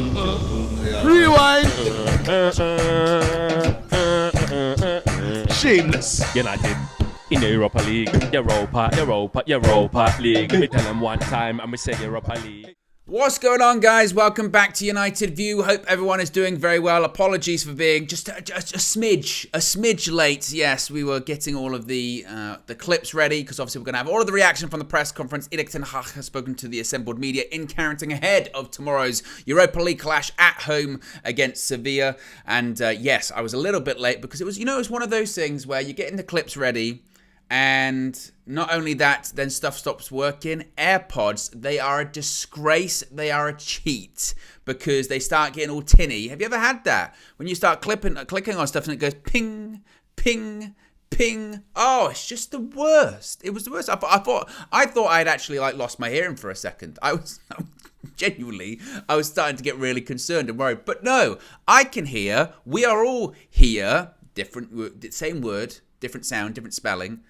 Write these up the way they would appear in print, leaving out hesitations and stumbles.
Rewind. Shameless. United in the Europa League. Europa League. We tell them one time and we say Europa League. What's going on, guys? Welcome back to United View. Hope everyone is doing very well. Apologies for being just a smidge late. Yes, we were getting all of the clips ready because obviously we're going to have all of the reaction from the press conference. Eriksen has spoken to the assembled media in Carrington ahead of tomorrow's Europa League clash at home against Sevilla. And yes, I was a little bit late because it was one of those things where you're getting the clips ready. And not only that, then stuff stops working. AirPods, they are a disgrace. They are a cheat because they start getting all tinny. Have you ever had that? When you start clicking on stuff and it goes ping, ping, ping. Oh, it's just the worst. It was the worst. I thought I'd actually lost my hearing for a second. I was starting to get really concerned and worried. But no, I can hear. We are all here. Same word. Different sound, different spelling.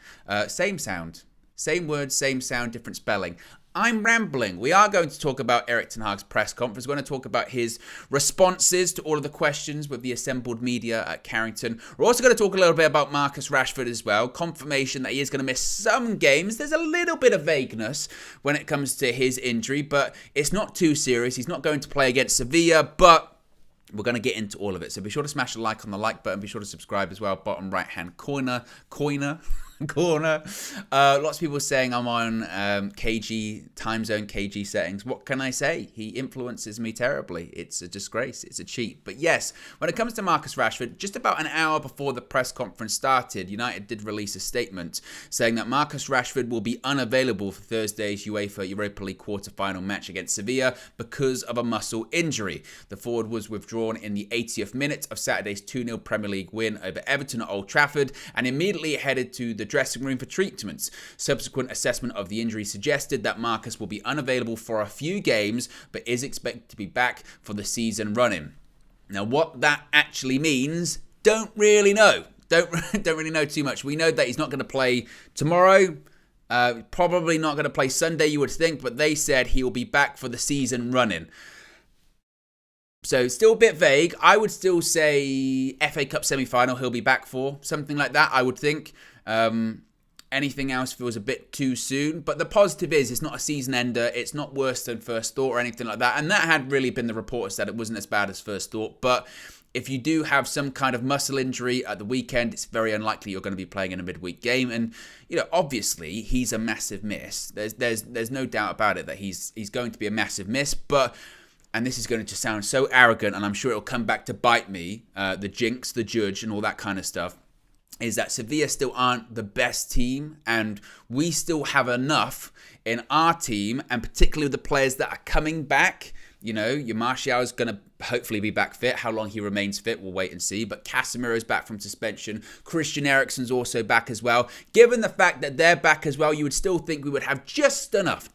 Same sound. Same word, same sound, different spelling. I'm rambling. We are going to talk about Erik ten Hag's press conference. We're going to talk about his responses to all of the questions with the assembled media at Carrington. We're also going to talk a little bit about Marcus Rashford as well. Confirmation that he is going to miss some games. There's a little bit of vagueness when it comes to his injury, but it's not too serious. He's not going to play against Sevilla, but we're going to get into all of it. So be sure to smash the like on the like button. Be sure to subscribe as well. Bottom right-hand corner. Lots of people saying I'm on time zone KG settings. What can I say? He influences me terribly. It's a disgrace. It's a cheat. But yes, when it comes to Marcus Rashford, just about an hour before the press conference started, United did release a statement saying that Marcus Rashford will be unavailable for Thursday's UEFA Europa League quarter-final match against Sevilla because of a muscle injury. The forward was withdrawn in the 80th minute of Saturday's 2-0 Premier League win over Everton at Old Trafford and immediately headed to the dressing room for treatments. Subsequent assessment of the injury suggested that Marcus will be unavailable for a few games, but is expected to be back for the season running. Now, what that actually means, don't really know. Don't really know too much. We know that he's not going to play tomorrow. Probably not going to play Sunday, you would think, but they said he will be back for the season running. So still a bit vague. I would still say FA Cup semi-final he'll be back for. Something like that, I would think. Anything else feels a bit too soon. But the positive is it's not a season ender. It's not worse than first thought or anything like that. And that had really been the reports that it wasn't as bad as first thought. But if you do have some kind of muscle injury at the weekend, it's very unlikely you're going to be playing in a midweek game. And, obviously he's a massive miss. There's no doubt about it that he's going to be a massive miss. But... and this is going to just sound so arrogant, and I'm sure it'll come back to bite me, the jinx, the judge, and all that kind of stuff, is that Sevilla still aren't the best team, and we still have enough in our team, and particularly with the players that are coming back. Your Martial is going to hopefully be back fit. How long he remains fit, we'll wait and see. But Casemiro's back from suspension. Christian Eriksen's also back as well. Given the fact that they're back as well, you would still think we would have just enough.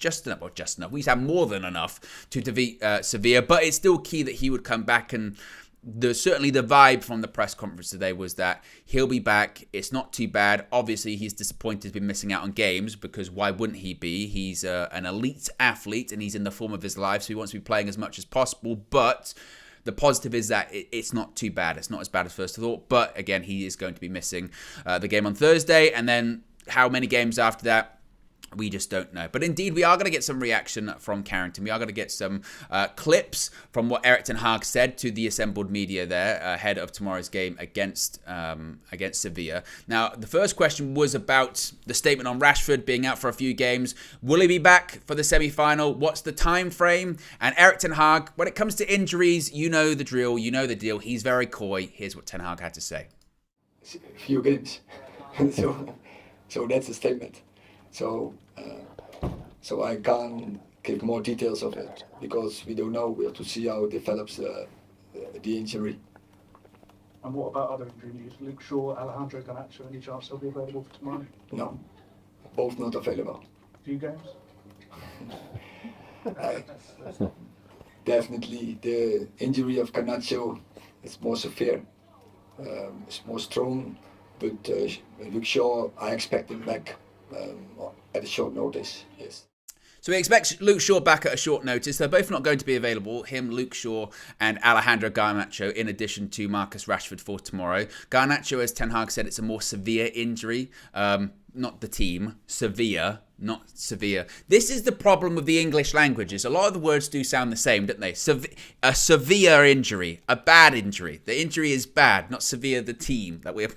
We'd have more than enough to defeat Sevilla. But it's still key that he would come back, and certainly the vibe from the press conference today was that he'll be back. It's not too bad. Obviously, he's disappointed he's been missing out on games because why wouldn't he be? He's an elite athlete and he's in the form of his life, so he wants to be playing as much as possible. But the positive is that it's not too bad. It's not as bad as first thought. But again, he is going to be missing the game on Thursday. And then how many games after that? We just don't know. But indeed, we are going to get some reaction from Carrington. We are going to get some clips from what Erik ten Hag said to the assembled media there ahead of tomorrow's game against Sevilla. Now, the first question was about the statement on Rashford being out for a few games. Will he be back for the semi-final? What's the time frame? And Erik ten Hag, when it comes to injuries, you know the drill, you know the deal. He's very coy. Here's what ten Hag had to say. A few games. so that's a statement. So I can't give more details of it because we don't know. We have to see how it develops the injury. And what about other injuries? Luke Shaw, Alejandro Garnacho, any chance they'll be available for tomorrow? No, both not available. Few games? Definitely the injury of Garnacho is more severe. It's more strong, but Luke Shaw, I expect him back at a short notice, yes. So we expect Luke Shaw back at a short notice. They're both not going to be available. Him, Luke Shaw, and Alejandro Garnacho, in addition to Marcus Rashford for tomorrow. Garnacho, as Ten Hag said, it's a more severe injury. Not the team, Sevilla, not Sevilla. This is the problem with the English languages. A lot of the words do sound the same, don't they? A severe injury, a bad injury. The injury is bad, not Sevilla, the team that we're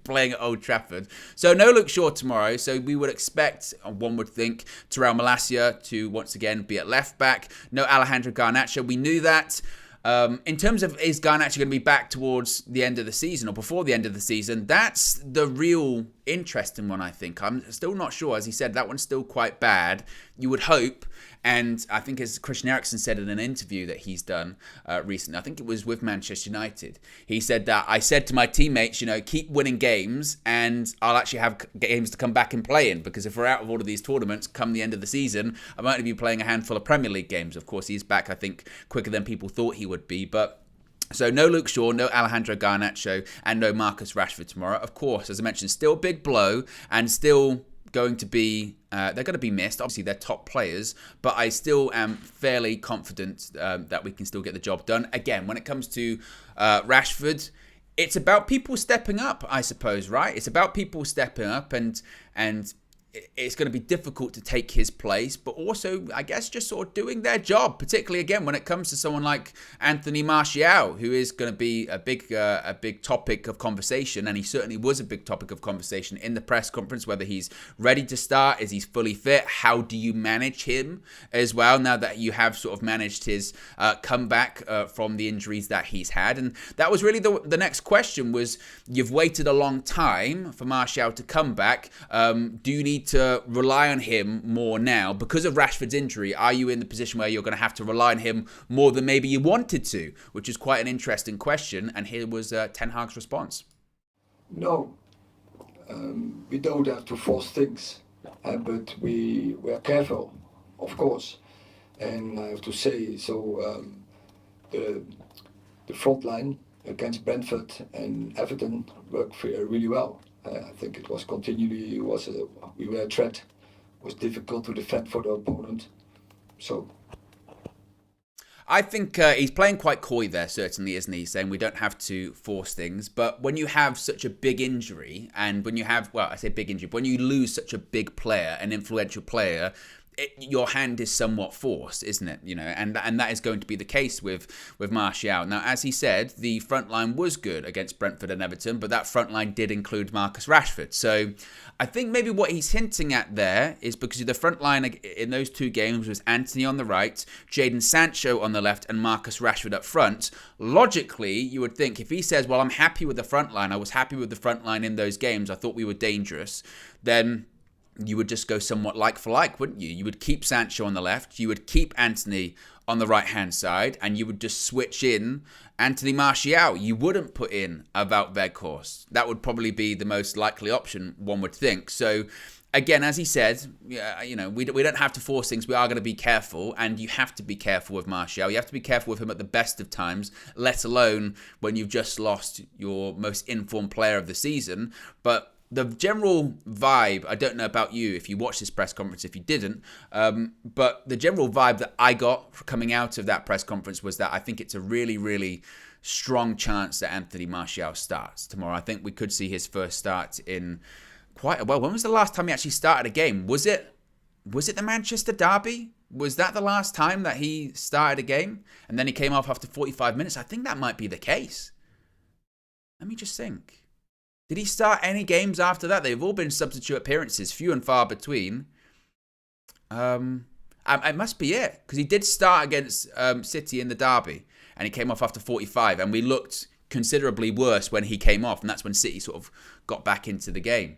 playing at Old Trafford. So no Luke Shaw tomorrow. So we would expect, one would think, Terrell Malacia to once again be at left back. No Alejandro Garnacho. We knew that. In terms of is Garnacho going to be back towards the end of the season or before the end of the season, that's the real interesting one, I think. I'm still not sure. As he said, that one's still quite bad. You would hope, and I think as Christian Eriksen said in an interview that he's done recently, I think it was with Manchester United, he said that I said to my teammates, keep winning games and I'll actually have games to come back and play in, because if we're out of all of these tournaments come the end of the season, I might only be playing a handful of Premier League games. Of course, he's back, I think, quicker than people thought he would be, but so no Luke Shaw, no Alejandro Garnacho, and no Marcus Rashford tomorrow. Of course, as I mentioned, still a big blow and still going to be, they're going to be missed. Obviously, they're top players, but I still am fairly confident that we can still get the job done. Again, when it comes to Rashford, it's about people stepping up, I suppose, right? It's about people stepping up, and it's going to be difficult to take his place, but also, I guess, just sort of doing their job, particularly, again, when it comes to someone like Anthony Martial, who is going to be a big topic of conversation, and he certainly was a big topic of conversation in the press conference, whether he's ready to start, is he fully fit, how do you manage him as well, now that you have sort of managed his comeback from the injuries that he's had. And that was really the next question was, you've waited a long time for Martial to come back. Do you need to rely on him more now because of Rashford's injury? Are you in the position where you're going to have to rely on him more than maybe you wanted to? Which is quite an interesting question, and here was Ten Hag's response. No, we don't have to force things, but we are careful, of course. And I have to say, so the front line against Brentford and Everton worked really well. I think it was continually, we were a threat. It was difficult to defend for the opponent. So I think he's playing quite coy there, certainly, isn't he? Saying we don't have to force things. But when you have such a big injury, and when you have, well, I say big injury, but when you lose such a big player, an influential player, your hand is somewhat forced, isn't it? And that is going to be the case with Martial. Now, as he said, the front line was good against Brentford and Everton, but that front line did include Marcus Rashford. So I think maybe what he's hinting at there is because the front line in those two games was Antony on the right, Jadon Sancho on the left, and Marcus Rashford up front. Logically, you would think if he says, well, I'm happy with the front line, I was happy with the front line in those games, I thought we were dangerous, then you would just go somewhat like for like, wouldn't you? You would keep Sancho on the left, you would keep Antony on the right-hand side, and you would just switch in Anthony Martial. You wouldn't put in a Wout Weghorst. That would probably be the most likely option, one would think. So, again, as he said, we don't have to force things. We are going to be careful, and you have to be careful with Martial. You have to be careful with him at the best of times, let alone when you've just lost your most informed player of the season. But the general vibe, I don't know about you if you watched this press conference, if you didn't, but the general vibe that I got coming out of that press conference was that I think it's a really, really strong chance that Anthony Martial starts tomorrow. I think we could see his first start in quite a while. When was the last time he actually started a game? Was it the Manchester derby? Was that the last time that he started a game? And then he came off after 45 minutes? I think that might be the case. Let me just think. Did he start any games after that? They've all been substitute appearances, few and far between. It must be it, because he did start against City in the derby, and he came off after 45, and we looked considerably worse when he came off, and that's when City sort of got back into the game.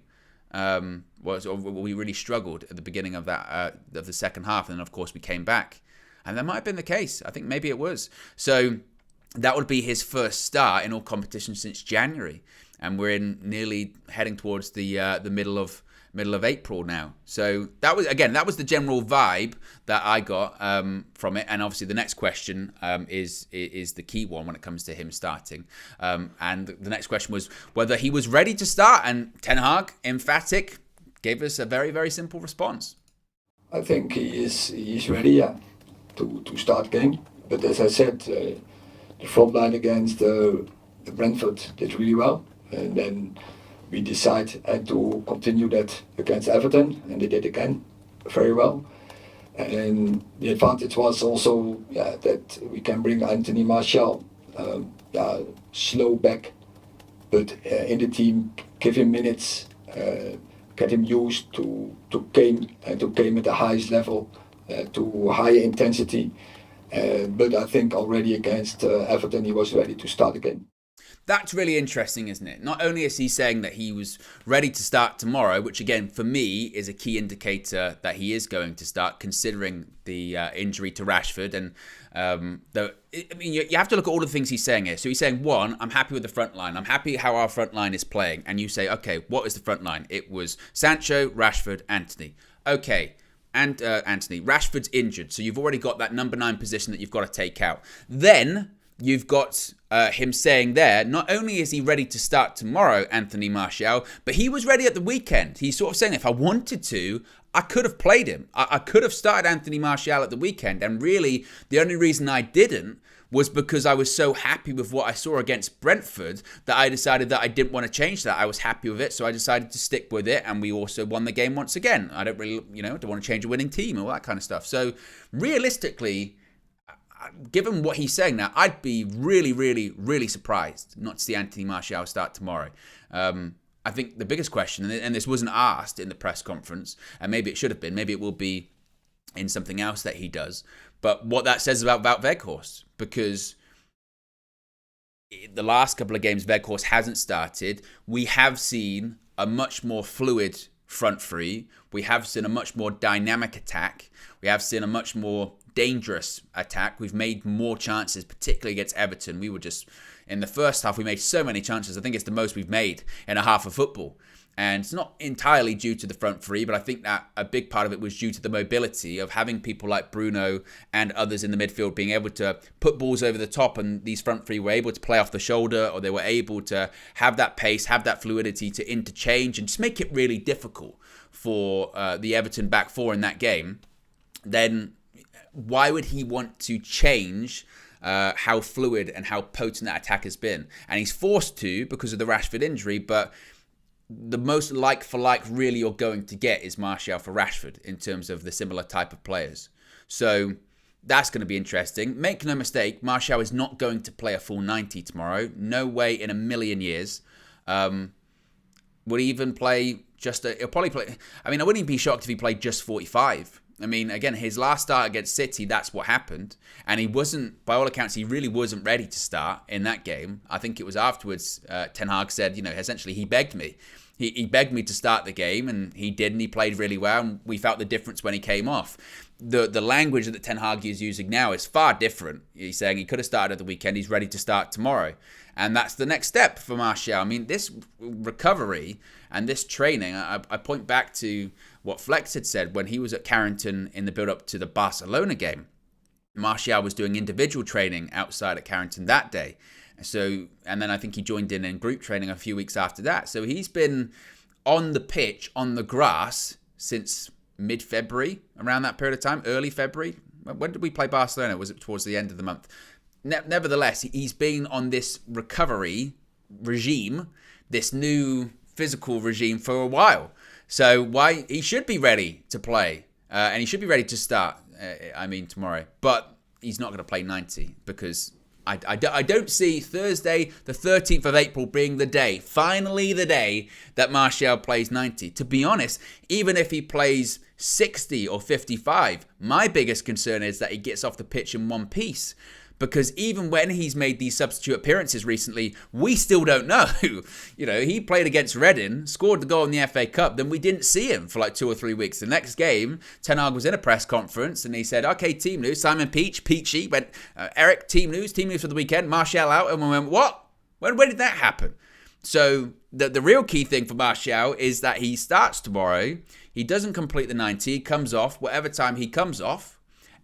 We really struggled at the beginning of that of the second half, and then of course we came back, and that might have been the case. I think maybe it was. So that would be his first start in all competitions since January. And we're nearly heading towards the middle of April now. So that was the general vibe that I got from it. And obviously the next question is the key one when it comes to him starting. And the next question was whether he was ready to start. And Ten Hag, emphatic, gave us a very, very simple response. I think he's ready, to start game. But as I said, the front line against the Brentford did really well, and then we decided to continue that against Everton, and they did again very well. And the advantage was also that we can bring Anthony Martial slow back, but in the team, give him minutes, get him used to game at the highest level, to higher intensity. But I think already against Everton, he was ready to start again. That's really interesting, isn't it? Not only is he saying that he was ready to start tomorrow, which again, for me, is a key indicator that he is going to start, considering the injury to Rashford. And you have to look at all the things he's saying here. So he's saying, one, I'm happy with the front line. I'm happy how our front line is playing. And you say, okay, what is the front line? It was Sancho, Rashford, Antony. Okay. And Antony, Rashford's injured. So you've already got that number 9 position that you've got to take out. Then you've got him saying there, not only is he ready to start tomorrow, Anthony Martial, but he was ready at the weekend. He's sort of saying, if I wanted to, I could have played him. I could have started Anthony Martial at the weekend. And really, the only reason I didn't was because I was so happy with what I saw against Brentford that I decided that I didn't want to change that. I was happy with it, so I decided to stick with it, and we also won the game once again. I don't really, don't want to change a winning team and all that kind of stuff. So realistically, given what he's saying now, I'd be really, really, really surprised not to see Anthony Martial start tomorrow. I think the biggest question, and this wasn't asked in the press conference, and maybe it should have been, maybe it will be in something else that he does, but what that says about Wout Weghorst, because the last couple of games Weghorst hasn't started. We have seen a much more fluid front three. We have seen a much more dynamic attack. We have seen a much more dangerous attack. We've made more chances, particularly against Everton. We were just, in the first half, we made so many chances. I think it's the most we've made in a half of football. And it's not entirely due to the front three, but I think that a big part of it was due to the mobility of having people like Bruno and others in the midfield being able to put balls over the top, and these front three were able to play off the shoulder, or they were able to have that pace, have that fluidity to interchange and just make it really difficult for the Everton back four in that game. Then why would he want to change how fluid and how potent that attack has been? And he's forced to because of the Rashford injury, but the most like for like really you're going to get is Martial for Rashford in terms of the similar type of players. So that's going to be interesting. Make no mistake, Martial is not going to play a full 90 tomorrow. No way in a million years. Would he even play he'll probably play, I wouldn't even be shocked if he played just 45. Again, his last start against City, that's what happened. And he wasn't, by all accounts, he really wasn't ready to start in that game. I think it was afterwards, Ten Hag said, essentially he begged me. He begged me to start the game, and he did, and he played really well, and we felt the difference when he came off. The language that Ten Hag is using now is far different. He's saying he could have started at the weekend, he's ready to start tomorrow. And that's the next step for Martial. This recovery and this training, I point back to what Flex had said when he was at Carrington in the build-up to the Barcelona game. Martial was doing individual training outside at Carrington that day. And then I think he joined in group training a few weeks after that. So he's been on the pitch, on the grass, since mid-February, around that period of time, early February. When did we play Barcelona? Was it towards the end of the month? Nevertheless, he's been on this recovery regime, this new physical regime for a while. So he should be ready to play, and he should be ready to start, tomorrow. But he's not going to play 90 because I don't see Thursday, the 13th of April being the day, finally the day that Martial plays 90. To be honest, even if he plays 60 or 55, my biggest concern is that he gets off the pitch in one piece. Because even when he's made these substitute appearances recently, we still don't know. He played against Reading, scored the goal in the FA Cup, then we didn't see him for like 2 or 3 weeks. The next game, Ten Hag was in a press conference and he said, okay, team news, Simon Peachy went, Eric, team news for the weekend, Martial out. And we went, what? When did that happen? So the real key thing for Martial is that he starts tomorrow. He doesn't complete the 90, he comes off, whatever time he comes off.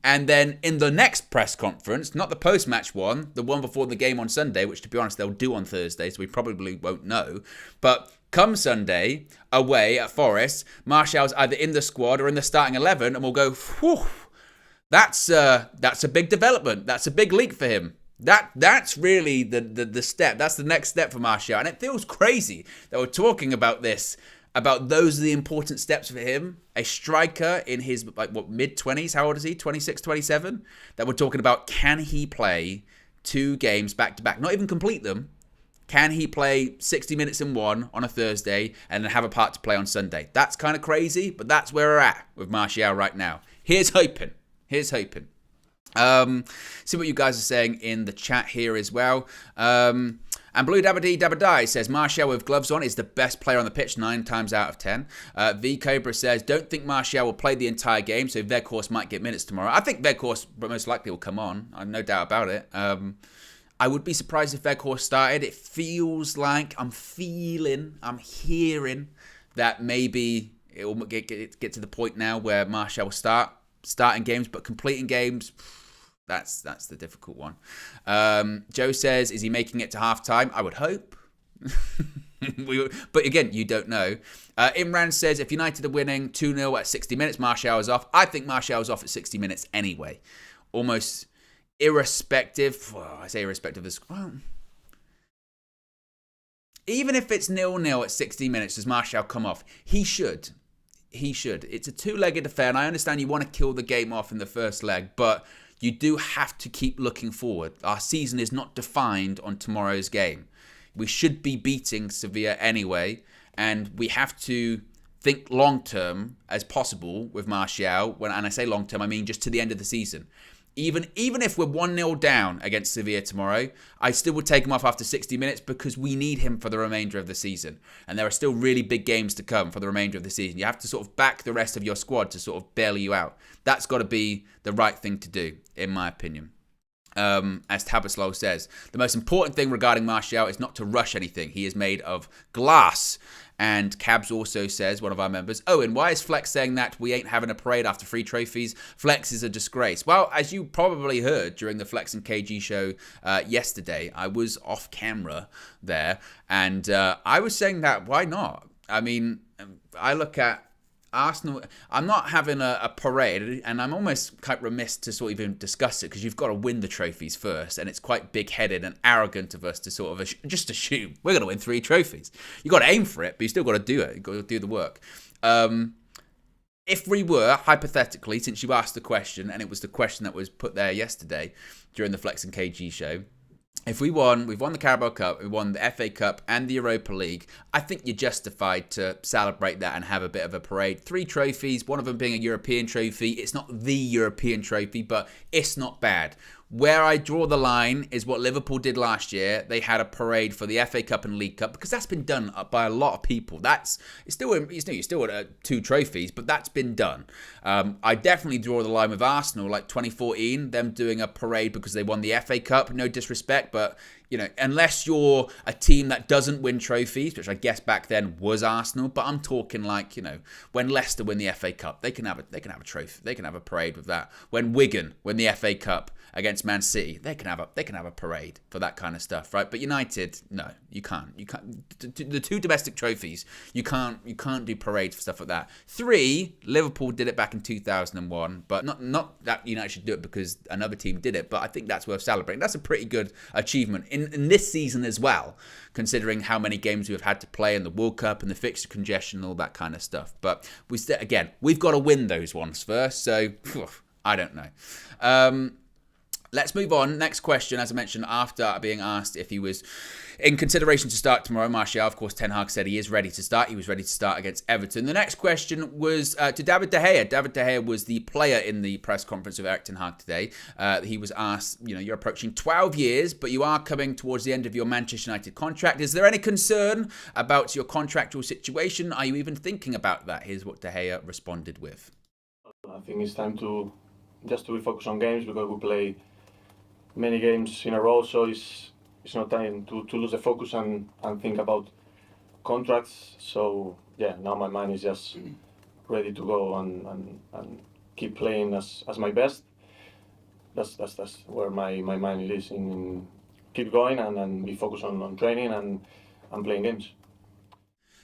And then in the next press conference, not the post-match one, the one before the game on Sunday, which to be honest they'll do on Thursday, so we probably won't know. But come Sunday, away at Forest, Martial's either in the squad or in the starting 11, and we'll go, whew, that's a big development. That's a big leap for him. That's really the step. That's the next step for Martial. And it feels crazy that we're talking about this, about those are the important steps for him. A striker in his mid-20s, how old is he? 26, 27? That we're talking about, can he play 2 games back-to-back? Not even complete them. Can he play 60 minutes in one on a Thursday and then have a part to play on Sunday? That's kind of crazy, but that's where we're at with Martial right now. Here's hoping. See what you guys are saying in the chat here as well. And Blue Dabadai says, Martial with gloves on is the best player on the pitch 9 times out of 10. V Cobra says, don't think Martial will play the entire game, so Weghorst might get minutes tomorrow. I think Weghorst most likely will come on. I have no doubt about it. I would be surprised if Weghorst started. It feels like I'm hearing that maybe it will get to the point now where Martial will starting games, but completing games, that's the difficult one. Joe says, is he making it to half-time? I would hope. But again, you don't know. Imran says, if United are winning 2-0 at 60 minutes, Martial is off. I think Martial is off at 60 minutes anyway. Almost irrespective. Well, I say irrespective of this. Well, even if it's 0-0 at 60 minutes, does Martial come off? He should. It's a 2-legged affair, and I understand you want to kill the game off in the first leg, but you do have to keep looking forward. Our season is not defined on tomorrow's game. We should be beating Sevilla anyway, and we have to think long-term as possible with Martial. And I say long-term, I mean just to the end of the season. Even if we're 1-0 down against Sevilla tomorrow, I still would take him off after 60 minutes because we need him for the remainder of the season. And there are still really big games to come for the remainder of the season. You have to sort of back the rest of your squad to sort of bail you out. That's got to be the right thing to do, in my opinion. As Tabaslow says, the most important thing regarding Martial is not to rush anything. He is made of glass. And Cabs also says, one of our members, Owen, why is Flex saying that we ain't having a parade after 3 trophies? Flex is a disgrace. Well, as you probably heard during the Flex and KG show yesterday, I was off camera there, and I was saying that, why not? I mean, I look at Arsenal, I'm not having a parade, and I'm almost quite remiss to sort of even discuss it because you've got to win the trophies first, and it's quite big-headed and arrogant of us to sort of just assume we're going to win 3 trophies. You've got to aim for it, but you still got to do it. You've got to do the work. If we were, hypothetically, since you asked the question, and it was the question that was put there yesterday during the Flex and KG show, if we've won the Carabao Cup, we won the FA Cup and the Europa League, I think you're justified to celebrate that and have a bit of a parade. 3 trophies, one of them being a European trophy. It's not the European trophy, but it's not bad. Where I draw the line is what Liverpool did last year. They had a parade for the FA Cup and League Cup because that's been done by a lot of people. It's still at 2 trophies, but that's been done. I definitely draw the line with Arsenal, like 2014, them doing a parade because they won the FA Cup. No disrespect, but unless you're a team that doesn't win trophies, which I guess back then was Arsenal, but I'm talking like, when Leicester win the FA Cup, they can have a trophy, they can have a parade with that. When Wigan win the FA Cup against Man City, they can have a parade for that kind of stuff, right? But United, no, you can't. The 2 domestic trophies, you can't do parades for stuff like that. 3, Liverpool did it back in 2001, but not that United should do it because another team did it, but I think that's worth celebrating. That's a pretty good achievement in this season as well, considering how many games we've had to play in the World Cup and the fixture congestion and all that kind of stuff. But we've got to win those ones first, so I don't know. Let's move on. Next question, as I mentioned, after being asked if he was in consideration to start tomorrow, Martial, of course, Ten Hag said he is ready to start. He was ready to start against Everton. The next question was to David De Gea. David De Gea was the player in the press conference of Erik Ten Hag today. He was asked, you're approaching 12 years, but you are coming towards the end of your Manchester United contract. Is there any concern about your contractual situation? Are you even thinking about that? Here's what De Gea responded with. I think it's time to refocus on games because we play many games in a row, so it's not time to lose the focus and think about contracts. So now my mind is just ready to go and keep playing as my best. that's where my mind is in keep going and be focused on training and playing games.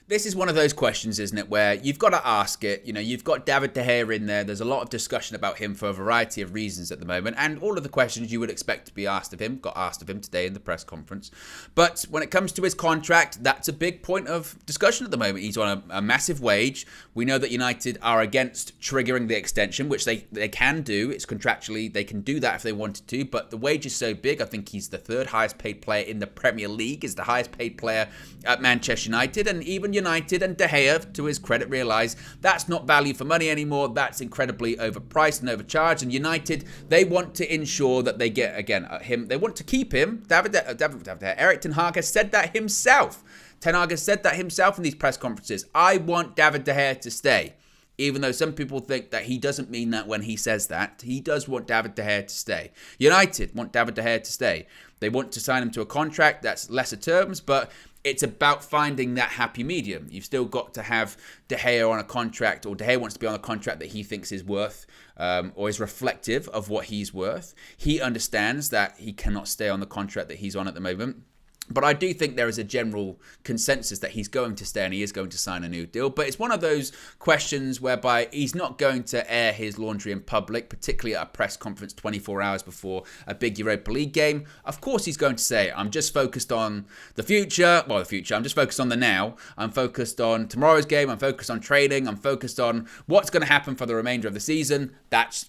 This is one of those questions, isn't it, where you've got to ask it. You know, you've got David De Gea in there. There's a lot of discussion about him for a variety of reasons at the moment. And all of the questions you would expect to be asked of him got asked of him today in the press conference. But when it comes to his contract, that's a big point of discussion at the moment. He's on a massive wage. We know that United are against triggering the extension, which they can do. It's contractually, they can do that if they wanted to. But the wage is so big. I think he's the third highest paid player in the Premier League, is the highest paid player at Manchester United. And even United and De Gea, to his credit, realise that's not value for money anymore. That's incredibly overpriced and overcharged. And United, they want to ensure that they get, again, him. They want to keep him. Erik Ten Hag has said that himself. Ten Hag has said that himself in these press conferences. I want David De Gea to stay. Even though some people think that he doesn't mean that when he says that, he does want David De Gea to stay. United want David De Gea to stay. They want to sign him to a contract that's lesser terms, but it's about finding that happy medium. You've still got to have De Gea on a contract, or De Gea wants to be on a contract that he thinks is worth or is reflective of what he's worth. He understands that he cannot stay on the contract that he's on at the moment. But I do think there is a general consensus that he's going to stay and he is going to sign a new deal. But it's one of those questions whereby he's not going to air his laundry in public, particularly at a press conference 24 hours before a big Europa League game. Of course he's going to say, I'm just focused on the future. Well, the future. I'm just focused on the now. I'm focused on tomorrow's game. I'm focused on training. I'm focused on what's going to happen for the remainder of the season. That's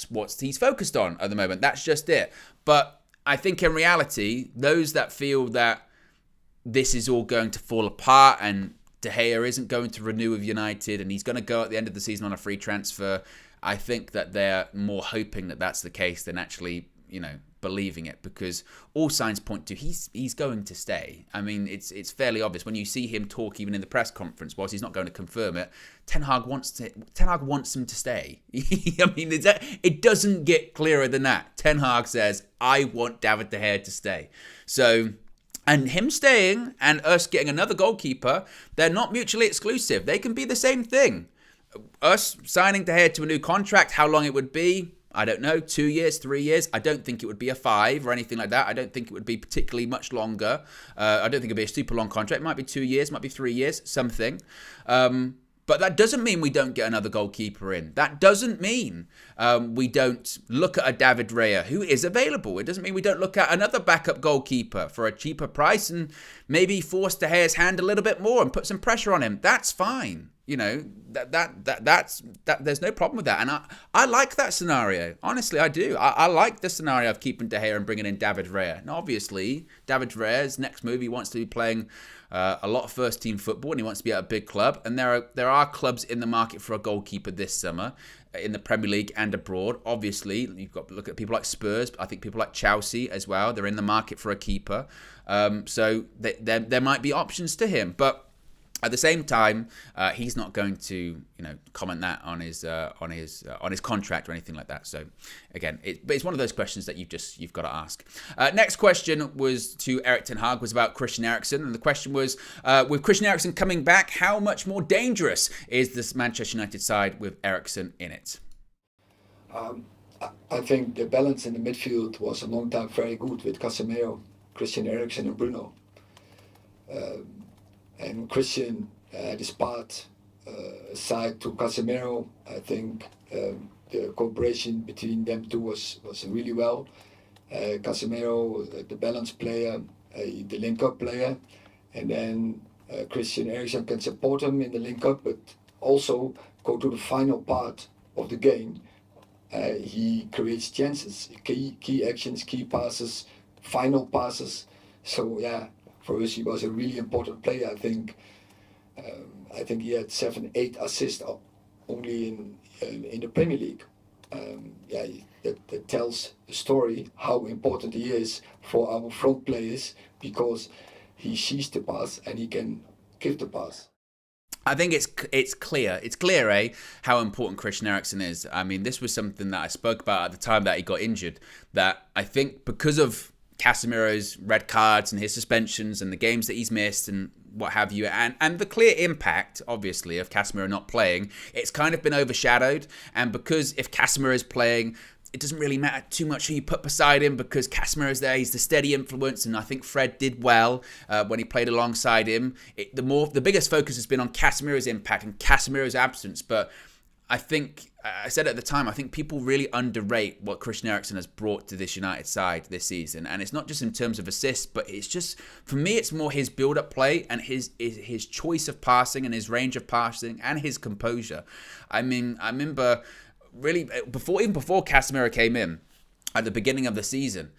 what he's focused on at the moment. That's just it. But I think in reality, those that feel that this is all going to fall apart and De Gea isn't going to renew with United and he's going to go at the end of the season on a free transfer, I think that they're more hoping that that's the case than actually, believing it, because all signs point to he's going to stay. I mean, it's fairly obvious when you see him talk even in the press conference. Whilst he's not going to confirm it, Ten Hag wants him to stay. I mean, it doesn't get clearer than that. Ten Hag says, "I want David De Gea to stay." So, and him staying and us getting another goalkeeper, they're not mutually exclusive. They can be the same thing. Us signing De Gea to a new contract, how long it would be, I don't know, 2 years, 3 years. I don't think it would be a 5 or anything like that. I don't think it would be particularly much longer. I don't think it would be a super long contract. It might be 2 years, might be 3 years, something. But that doesn't mean we don't get another goalkeeper in. That doesn't mean we don't look at a David Raya who is available. It doesn't mean we don't look at another backup goalkeeper for a cheaper price and maybe force De Gea's hand a little bit more and put some pressure on him. That's fine. That's there's no problem with that. And I like that scenario. Honestly, I do. I like the scenario of keeping De Gea and bringing in David Raya. And obviously, David Raya's next move, he wants to be playing a lot of first team football and he wants to be at a big club. And there are clubs in the market for a goalkeeper this summer in the Premier League and abroad. Obviously, you've got to look at people like Spurs. I think people like Chelsea as well. They're in the market for a keeper. So there might be options to him. But at the same time, he's not going to, comment that on his contract or anything like that. So, again, it's one of those questions that you've got to ask. Next question was to Erik Ten Hag, was about Christian Eriksen, and the question was, with Christian Eriksen coming back, how much more dangerous is this Manchester United side with Eriksen in it? I think the balance in the midfield was a long time very good with Casemiro, Christian Eriksen, and Bruno. And Christian had his part side to Casemiro. I think the cooperation between them two was really well. Casemiro, the balance player, the link-up player, and then Christian Eriksen can support him in the link-up, but also go to the final part of the game. He creates chances, key actions, key passes, final passes. So yeah. For us, he was a really important player. I think he had 7-8 assists only in the Premier League. That tells the story how important he is for our front players, because he sees the pass and he can give the pass. I think it's clear, how important Christian Eriksen is. I mean, this was something that I spoke about at the time that he got injured, that I think because of Casemiro's red cards and his suspensions and the games that he's missed and what have you, and the clear impact, obviously, of Casemiro not playing, it's kind of been overshadowed. And because if Casemiro is playing, it doesn't really matter too much who you put beside him because Casemiro's there. He's the steady influence, and I think Fred did well when he played alongside him. The biggest focus has been on Casemiro's impact and Casemiro's absence, but I think, I said at the time, I think people really underrate what Christian Eriksen has brought to this United side this season. And it's not just in terms of assists, but it's just, for me, it's more his build-up play and his choice of passing and his range of passing and his composure. I mean, I remember really, even before Casemiro came in at the beginning of the season,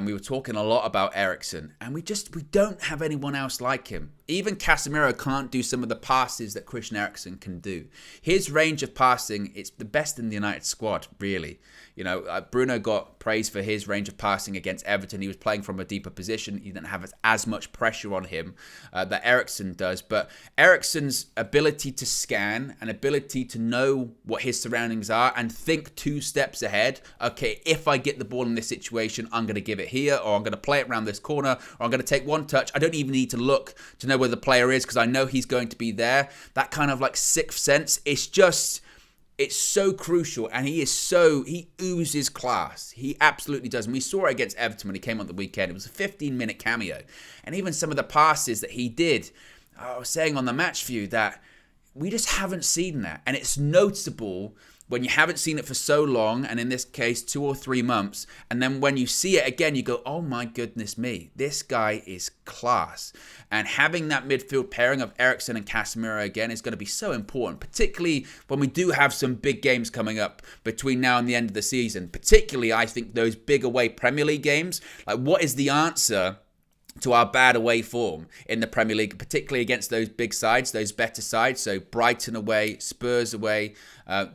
we were talking a lot about Eriksen, and we don't have anyone else like him. Even Casemiro can't do some of the passes that Christian Eriksen can do. His range of passing, it's the best in the United squad, really. You know, Bruno got praise for his range of passing against Everton. He was playing from a deeper position. He didn't have as much pressure on him that Eriksen does. But Eriksen's ability to scan and ability to know what his surroundings are and think 2 steps ahead. Okay, if I get the ball in this situation, I'm going to give it here, or I'm going to play it around this corner, or I'm going to take one touch. I don't even need to look to know where the player is because I know he's going to be there. That kind of like sixth sense, it's so crucial, and he oozes class. He absolutely does. And we saw it against Everton when he came on the weekend. It was a 15-minute cameo. And even some of the passes that he did, I was saying on the match view that we just haven't seen that. And it's noticeable when you haven't seen it for so long, and in this case, 2 or 3 months, and then when you see it again, you go, oh my goodness me, this guy is class. And having that midfield pairing of Eriksen and Casemiro again is going to be so important, particularly when we do have some big games coming up between now and the end of the season. Particularly, I think, those big away Premier League games. Like, what is the answer to our bad away form in the Premier League, particularly against those big sides, those better sides? So Brighton away, Spurs away,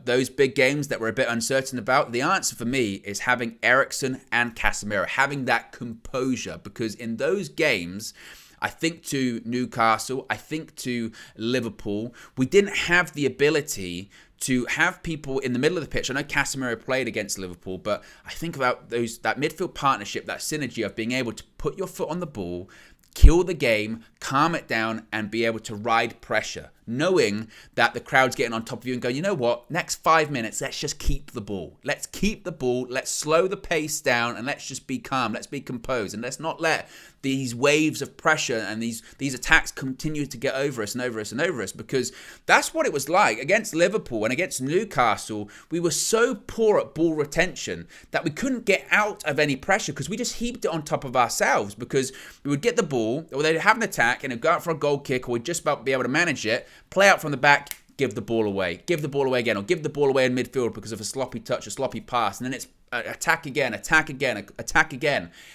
those big games that we're a bit uncertain about. The answer for me is having Eriksen and Casemiro, having that composure, because in those games, I think to Newcastle, I think to Liverpool, we didn't have the ability to have people in the middle of the pitch. I know Casemiro played against Liverpool, but I think about that midfield partnership, that synergy of being able to put your foot on the ball, kill the game, calm it down, and be able to ride pressure, knowing that the crowd's getting on top of you and going, you know what, next 5 minutes, let's just keep the ball. Let's keep the ball, let's slow the pace down, and let's just be calm, let's be composed, and let's not let these waves of pressure and these attacks continue to get over us and over us and over us, because that's what it was like against Liverpool and against Newcastle. We were so poor at ball retention that we couldn't get out of any pressure because we just heaped it on top of ourselves, because we would get the ball, or they'd have an attack and it'd go out for a goal kick, or we'd just about be able to manage it, play out from the back, give the ball away again, or give the ball away in midfield because of a sloppy touch, a sloppy pass, and then it's attack again,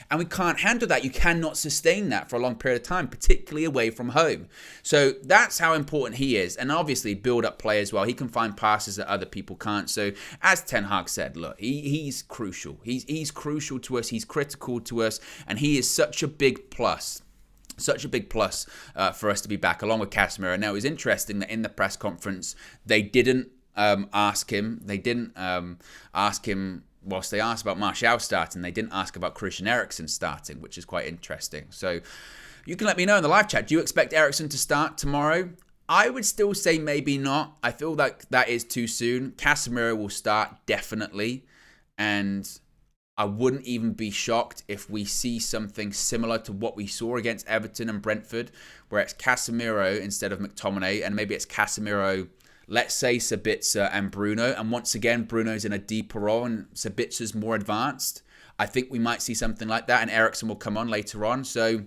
and we can't handle that. You cannot sustain that for a long period of time, particularly away from home. So that's how important he is, and obviously build up play as well. He can find passes that other people can't. So as Ten Hag said, look, he's crucial. He's crucial to us. He's critical to us, and he is such a big plus. Such a big plus for us to be back, along with Casemiro. Now, it was interesting that in the press conference, they didn't ask him. They didn't ask him, whilst they asked about Martial starting, they didn't ask about Christian Eriksen starting, which is quite interesting. So you can let me know in the live chat. Do you expect Eriksen to start tomorrow? I would still say maybe not. I feel like that is too soon. Casemiro will start, definitely. And I wouldn't even be shocked if we see something similar to what we saw against Everton and Brentford, where it's Casemiro instead of McTominay, and maybe it's Casemiro, let's say Sabitzer and Bruno, and once again, Bruno's in a deeper role and Sabitzer's more advanced. I think we might see something like that, and Eriksen will come on later on. So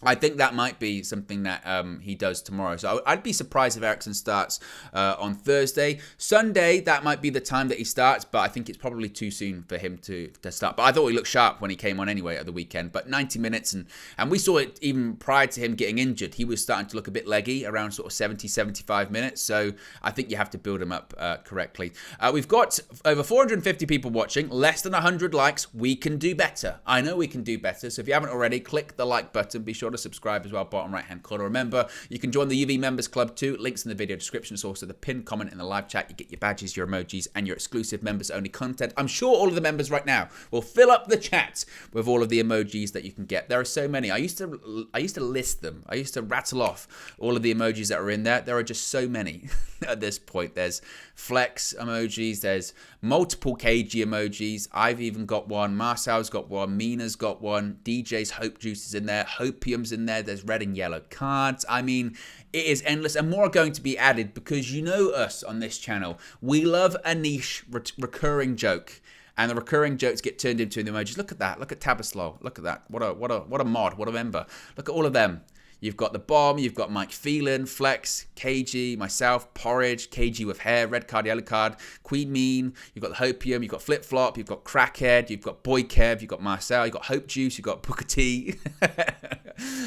I think that might be something that he does tomorrow. So I'd be surprised if Eriksen starts on Thursday. Sunday, that might be the time that he starts, but I think it's probably too soon for him to start. But I thought he looked sharp when he came on anyway at the weekend. But 90 minutes, and we saw it even prior to him getting injured. He was starting to look a bit leggy around sort of 70, 75 minutes. So I think you have to build him up correctly. We've got over 450 people watching, less than 100 likes. We can do better. I know we can do better. So if you haven't already, click the like button. Be sure sure to subscribe as well, bottom right-hand corner. Remember, you can join the UV Members Club too. Links in the video description. It's also the pinned comment in the live chat. You get your badges, your emojis, and your exclusive members-only content. I'm sure all of the members right now will fill up the chat with all of the emojis that you can get. There are so many. I used to list them. I used to rattle off all of the emojis that are in there. There are just so many at this point. There's flex emojis. There's multiple KG emojis. I've even got one. Marcel's got one. Mina's got one. DJ's Hope Juice is in there. Hopium's in there. There's red and yellow cards. I mean, it is endless, and more are going to be added because you know us on this channel. We love a niche recurring joke. And the recurring jokes get turned into the emojis. Look at that. Look at Tabaslow. Look at that. What a mod. What a member. Look at all of them. You've got the Bomb, you've got Mike Phelan, Flex, KG, myself, Porridge, KG with hair, red card, yellow card, Queen Mean, you've got the Hopium, you've got Flip Flop, you've got Crackhead, you've got Boy Kev, you've got Marcel, you've got Hope Juice, you've got Booker T,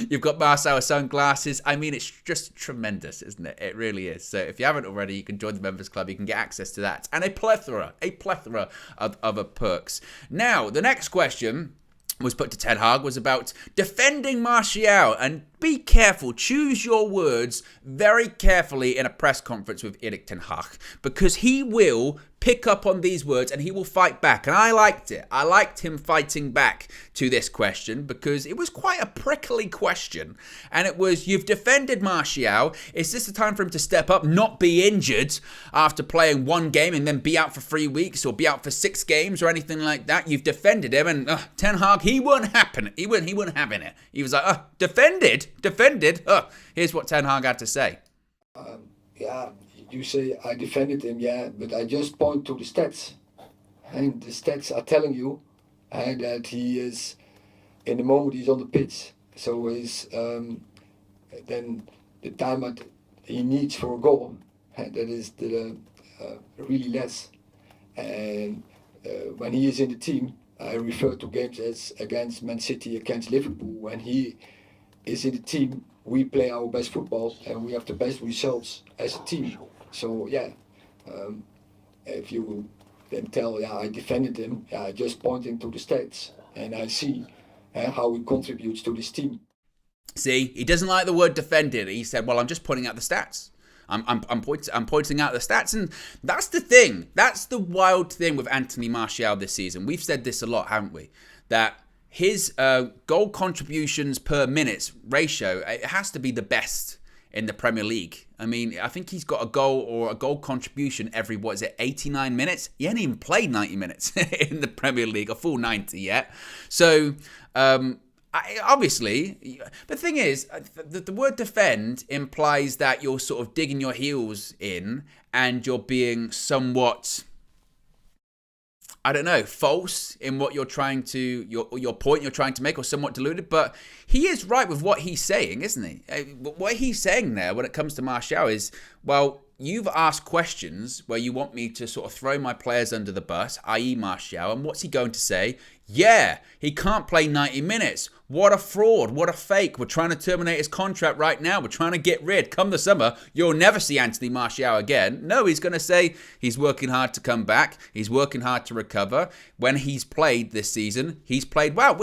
you've got Marcel with sunglasses. I mean, it's just tremendous, isn't it? It really is. So if you haven't already, you can join the Members Club, you can get access to that. And a plethora of other perks. Now, the next question was put to Ten Hag was about defending Martial, and be careful, choose your words very carefully in a press conference with Erik Ten Hag, because he will pick up on these words and he will fight back. And I liked it. I liked him fighting back to this question because it was quite a prickly question. And it was, you've defended Martial. Is this the time for him to step up, not be injured after playing one game and then be out for 3 weeks or be out for 6 games or anything like that? You've defended him, and Ten Hag, he weren't having it. He was like, defended. Here's what Ten Hag had to say. Yeah, you say I defended him, yeah, but I just point to the stats. And the stats are telling you that he is, in the moment he's on the pitch, so he's, then the time that he needs for a goal, that is really less. And when he is in the team, I refer to games as against Man City, against Liverpool. When he is in the team, we play our best football and we have the best results as a team. So yeah, if you then tell, I defended him, just pointing to the stats, and I see how he contributes to this team. See, he doesn't like the word defended. He said, well, I'm just pointing out the stats. I'm pointing out the stats, and that's the thing. That's the wild thing with Antony Martial this season. We've said this a lot, haven't we? That his goal contributions per minute ratio, it has to be the best in the Premier League. I mean, I think he's got a goal contribution every, 89 minutes? He hasn't even played 90 minutes in the Premier League, a full 90 yet. So, obviously, the thing is, the word defend implies that you're sort of digging your heels in and you're being somewhat, I don't know, false in what you're trying to, your point you're trying to make, or somewhat deluded. But he is right with what he's saying, isn't he? What he's saying there when it comes to Martial is, well, you've asked questions where you want me to sort of throw my players under the bus, i.e. Martial, and what's he going to say? Yeah, he can't play 90 minutes. What a fraud. What a fake. We're trying to terminate his contract right now. We're trying to get rid. Come the summer, you'll never see Antony Martial again. No, he's going to say he's working hard to come back. He's working hard to recover. When he's played this season, he's played well,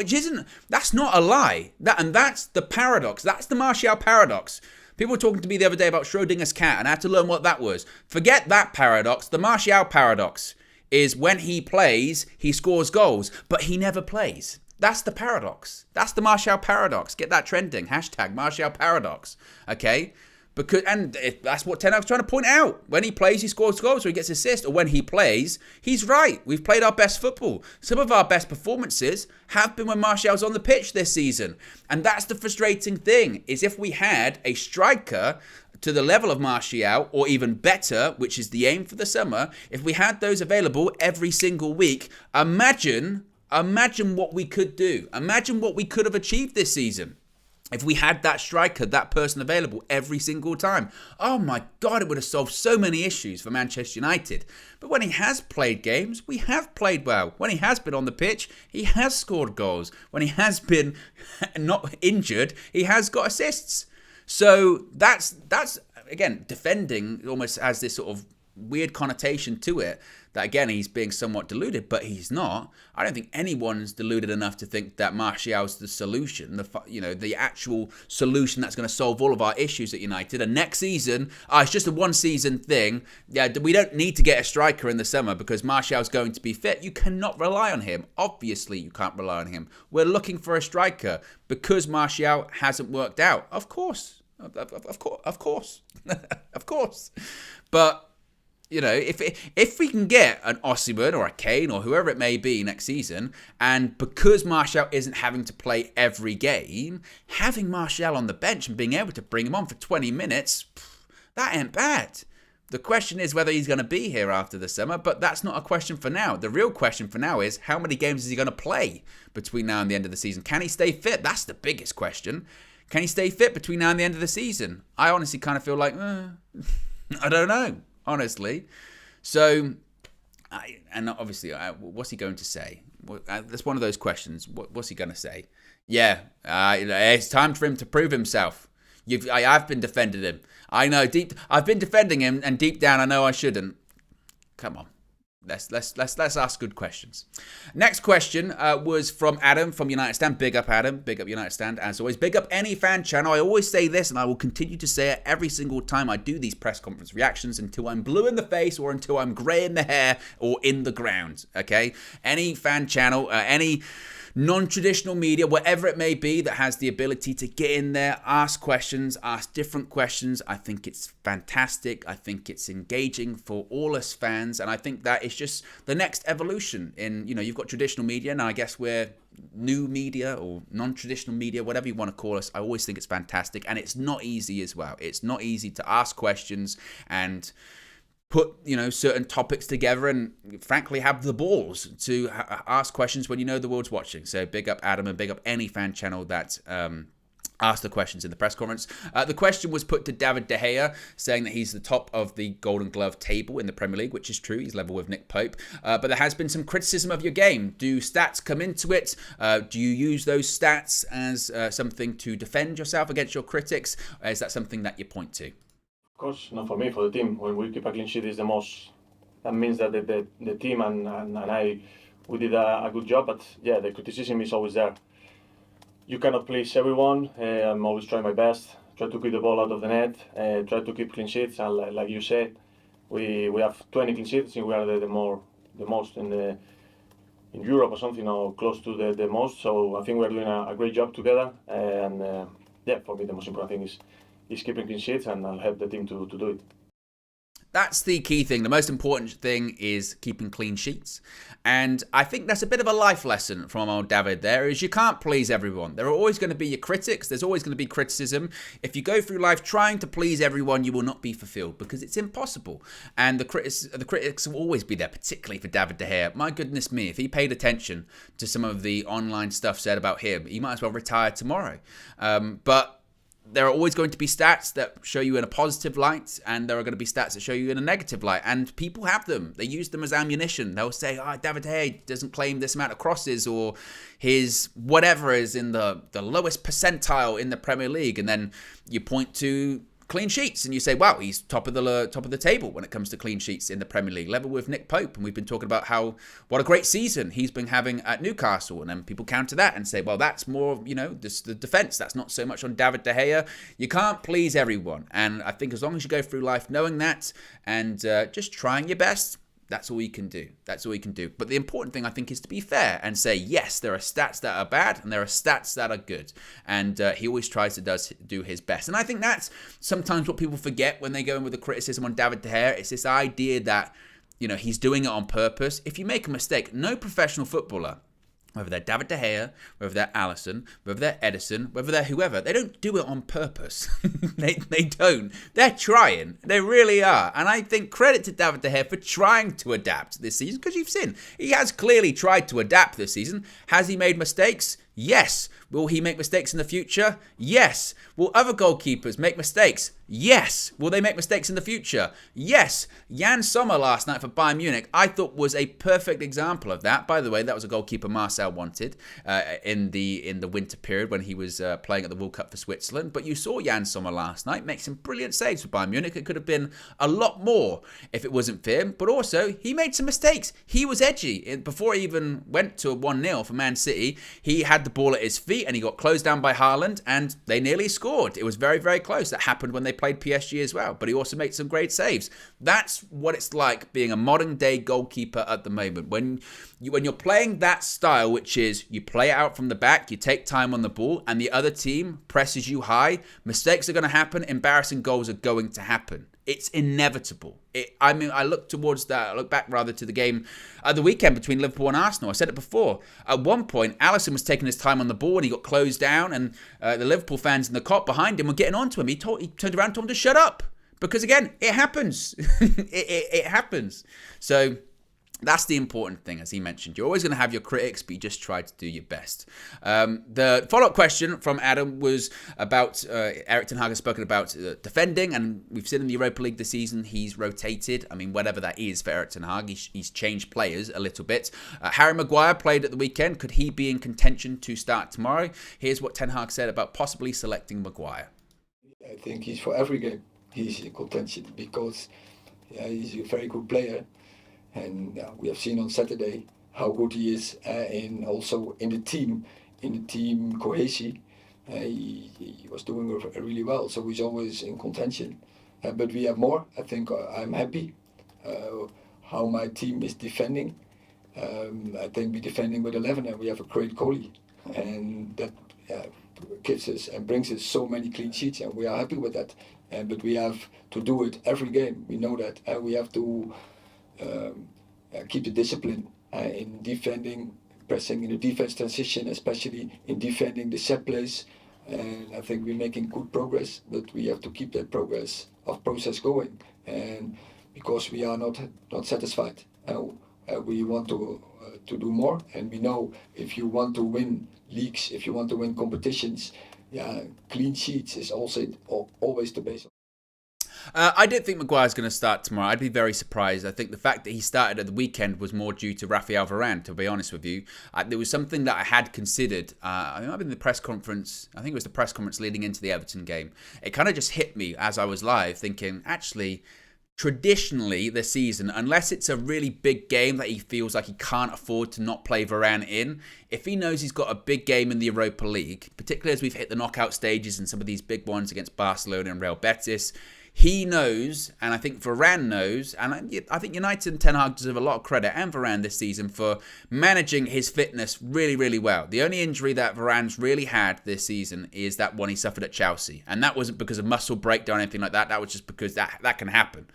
that's not a lie. That's the paradox. That's the Martial paradox. People were talking to me the other day about Schrodinger's cat, and I had to learn what that was. Forget that paradox. The Martial paradox is when he plays, he scores goals, but he never plays. That's the paradox. That's the Martial paradox. Get that trending. # Martial paradox. Okay? That's what Ten Hag's trying to point out. When he plays, he scores goals, so he gets assists. Or when he plays, he's right. We've played our best football. Some of our best performances have been when Martial's on the pitch this season. And that's the frustrating thing, is if we had a striker to the level of Martial, or even better, which is the aim for the summer, if we had those available every single week, imagine what we could do. Imagine what we could have achieved this season if we had that striker, that person available every single time. Oh my God, it would have solved so many issues for Manchester United. But when he has played games, we have played well. When he has been on the pitch, he has scored goals. When he has been not injured, he has got assists. So that's again, defending almost has this sort of weird connotation to it that, again, he's being somewhat deluded, but he's not. I don't think anyone's deluded enough to think that Martial's the solution, the actual solution that's going to solve all of our issues at United. And next season, it's just a one-season thing. Yeah, we don't need to get a striker in the summer because Martial's going to be fit. You cannot rely on him. Obviously, you can't rely on him. We're looking for a striker because Martial hasn't worked out. Of course. Of course. Of course. But if we can get an Osimhen or a Kane or whoever it may be next season, and because Martial isn't having to play every game, having Martial on the bench and being able to bring him on for 20 minutes, that ain't bad. The question is whether he's going to be here after the summer, but that's not a question for now. The real question for now is how many games is he going to play between now and the end of the season? Can he stay fit? That's the biggest question. Can he stay fit between now and the end of the season? I honestly kind of feel like, I don't know. Honestly. So, and obviously, what's he going to say? That's one of those questions. What's he going to say? Yeah, it's time for him to prove himself. I've been defending him. I know I've been defending him, and deep down, I know I shouldn't. Come on. Let's ask good questions. Next question was from Adam from United Stand. Big up Adam. Big up United Stand as always. Big up any fan channel. I always say this and I will continue to say it every single time I do these press conference reactions until I'm blue in the face or until I'm grey in the hair or in the ground. Okay? Any fan channel, any non-traditional media, whatever it may be, that has the ability to get in there, ask questions, ask different questions. I think it's fantastic. I think it's engaging for all us fans. And I think that is just the next evolution in, you've got traditional media. Now, I guess we're new media or non-traditional media, whatever you want to call us. I always think it's fantastic. And it's not easy as well. It's not easy to ask questions and put certain topics together and frankly have the balls to ask questions when the world's watching. So big up Adam and big up any fan channel that asked the questions in the press conference. The question was put to David De Gea, saying that he's the top of the Golden Glove table in the Premier League, which is true. He's level with Nick Pope. But there has been some criticism of your game. Do stats come into it? Do you use those stats as something to defend yourself against your critics? Is that something that you point to? Of course, not for me, for the team. When we keep a clean sheet, is the most. That means that the team and I, we did a good job. But yeah, the criticism is always there. You cannot please everyone. I'm always trying my best. Try to keep the ball out of the net. Try to keep clean sheets. And like you said, we have 20 clean sheets. I think we are the most in Europe or something, or close to the most. So I think we're doing a great job together. Yeah, for me the most important thing is keeping clean sheets, and I'll help the team to do it. That's the key thing. The most important thing is keeping clean sheets. And I think that's a bit of a life lesson from old David there, is you can't please everyone. There are always going to be your critics. There's always going to be criticism. If you go through life trying to please everyone, you will not be fulfilled because it's impossible. And the critics will always be there, particularly for David De Gea. My goodness me, if he paid attention to some of the online stuff said about him, he might as well retire tomorrow. But there are always going to be stats that show you in a positive light, and there are going to be stats that show you in a negative light. And people have them. They use them as ammunition. They'll say, David De Gea doesn't claim this amount of crosses, or his whatever is in the lowest percentile in the Premier League. And then you point to clean sheets and you say, wow, he's top of the table when it comes to clean sheets in the Premier League, level with Nick Pope. And we've been talking about what a great season he's been having at Newcastle. And then people counter that and say, well, that's more, the defence. That's not so much on David De Gea. You can't please everyone. And I think as long as you go through life knowing that and just trying your best, that's all you can do. That's all you can do. But the important thing, I think, is to be fair and say, yes, there are stats that are bad and there are stats that are good. And he always tries to do his best. And I think that's sometimes what people forget when they go in with the criticism on David De Gea. It's this idea that, he's doing it on purpose. If you make a mistake, no professional footballer, whether they're David De Gea, whether they're Alisson, whether they're Edison, whether they're whoever, they don't do it on purpose. they don't. They're trying. They really are. And I think credit to David De Gea for trying to adapt this season, because you've seen he has clearly tried to adapt this season. Has he made mistakes? Yes. Will he make mistakes in the future? Yes. Will other goalkeepers make mistakes? Yes. Will they make mistakes in the future? Yes. Jan Sommer last night for Bayern Munich, I thought was a perfect example of that. By the way, that was a goalkeeper Marcel wanted in the winter period when he was playing at the World Cup for Switzerland. But you saw Jan Sommer last night make some brilliant saves for Bayern Munich. It could have been a lot more if it wasn't for him. But also, he made some mistakes. He was edgy. Before he even went to a 1-0 for Man City, he had the ball at his feet and he got closed down by Haaland and they nearly scored. It was very, very close. That happened when they played PSG as well. But he also made some great saves. That's what it's like being a modern day goalkeeper at the moment. When you're playing that style, which is you play it out from the back, you take time on the ball, and the other team presses you high, mistakes are going to happen, embarrassing goals are going to happen. It's inevitable. I look back to the game at the weekend between Liverpool and Arsenal. I said it before. At one point, Alisson was taking his time on the ball and he got closed down, and the Liverpool fans in the cop behind him were getting onto him. He turned around and told him to shut up. Because again, it happens. it happens. So that's the important thing, as he mentioned. You're always going to have your critics, but you just try to do your best. The follow-up question from Adam was about Erik ten Hag has spoken about defending, and we've seen in the Europa League this season he's rotated. I mean, whatever that is for Erik ten Hag, he's changed players a little bit. Harry Maguire played at the weekend. Could he be in contention to start tomorrow? Here's what ten Hag said about possibly selecting Maguire. I think he's for every game. He's in contention because he's a very good player. And we have seen on Saturday how good he is, and also in the team cohesion. He was doing really well, so he's always in contention. But we have more. I think I'm happy how my team is defending. I think we're defending with 11, and we have a great goalie, and that gives us and brings us so many clean sheets, and we are happy with that. But we have to do it every game. We know that, and we have to. Keep the discipline in defending, pressing in the defense transition, especially in defending the set plays. And I think we're making good progress, but we have to keep that process going. And because we are not satisfied, we want to do more. And we know if you want to win leagues, if you want to win competitions, clean sheets is also always the base. I don't think Maguire's going to start tomorrow. I'd be very surprised. I think the fact that he started at the weekend was more due to Rafael Varane, to be honest with you. There was something that I had considered. I might have been the press conference. I think it was the press conference leading into the Everton game. It kind of just hit me as I was live, thinking, actually, traditionally this season, unless it's a really big game that he feels like he can't afford to not play Varane in, if he knows he's got a big game in the Europa League, particularly as we've hit the knockout stages and some of these big ones against Barcelona and Real Betis, he knows, and I think Varane knows, and I think United and Ten Hag deserve a lot of credit, and Varane this season, for managing his fitness really, really well. The only injury that Varane's really had this season is that one he suffered at Chelsea. And that wasn't because of muscle breakdown or anything like that. That was just because that can happen.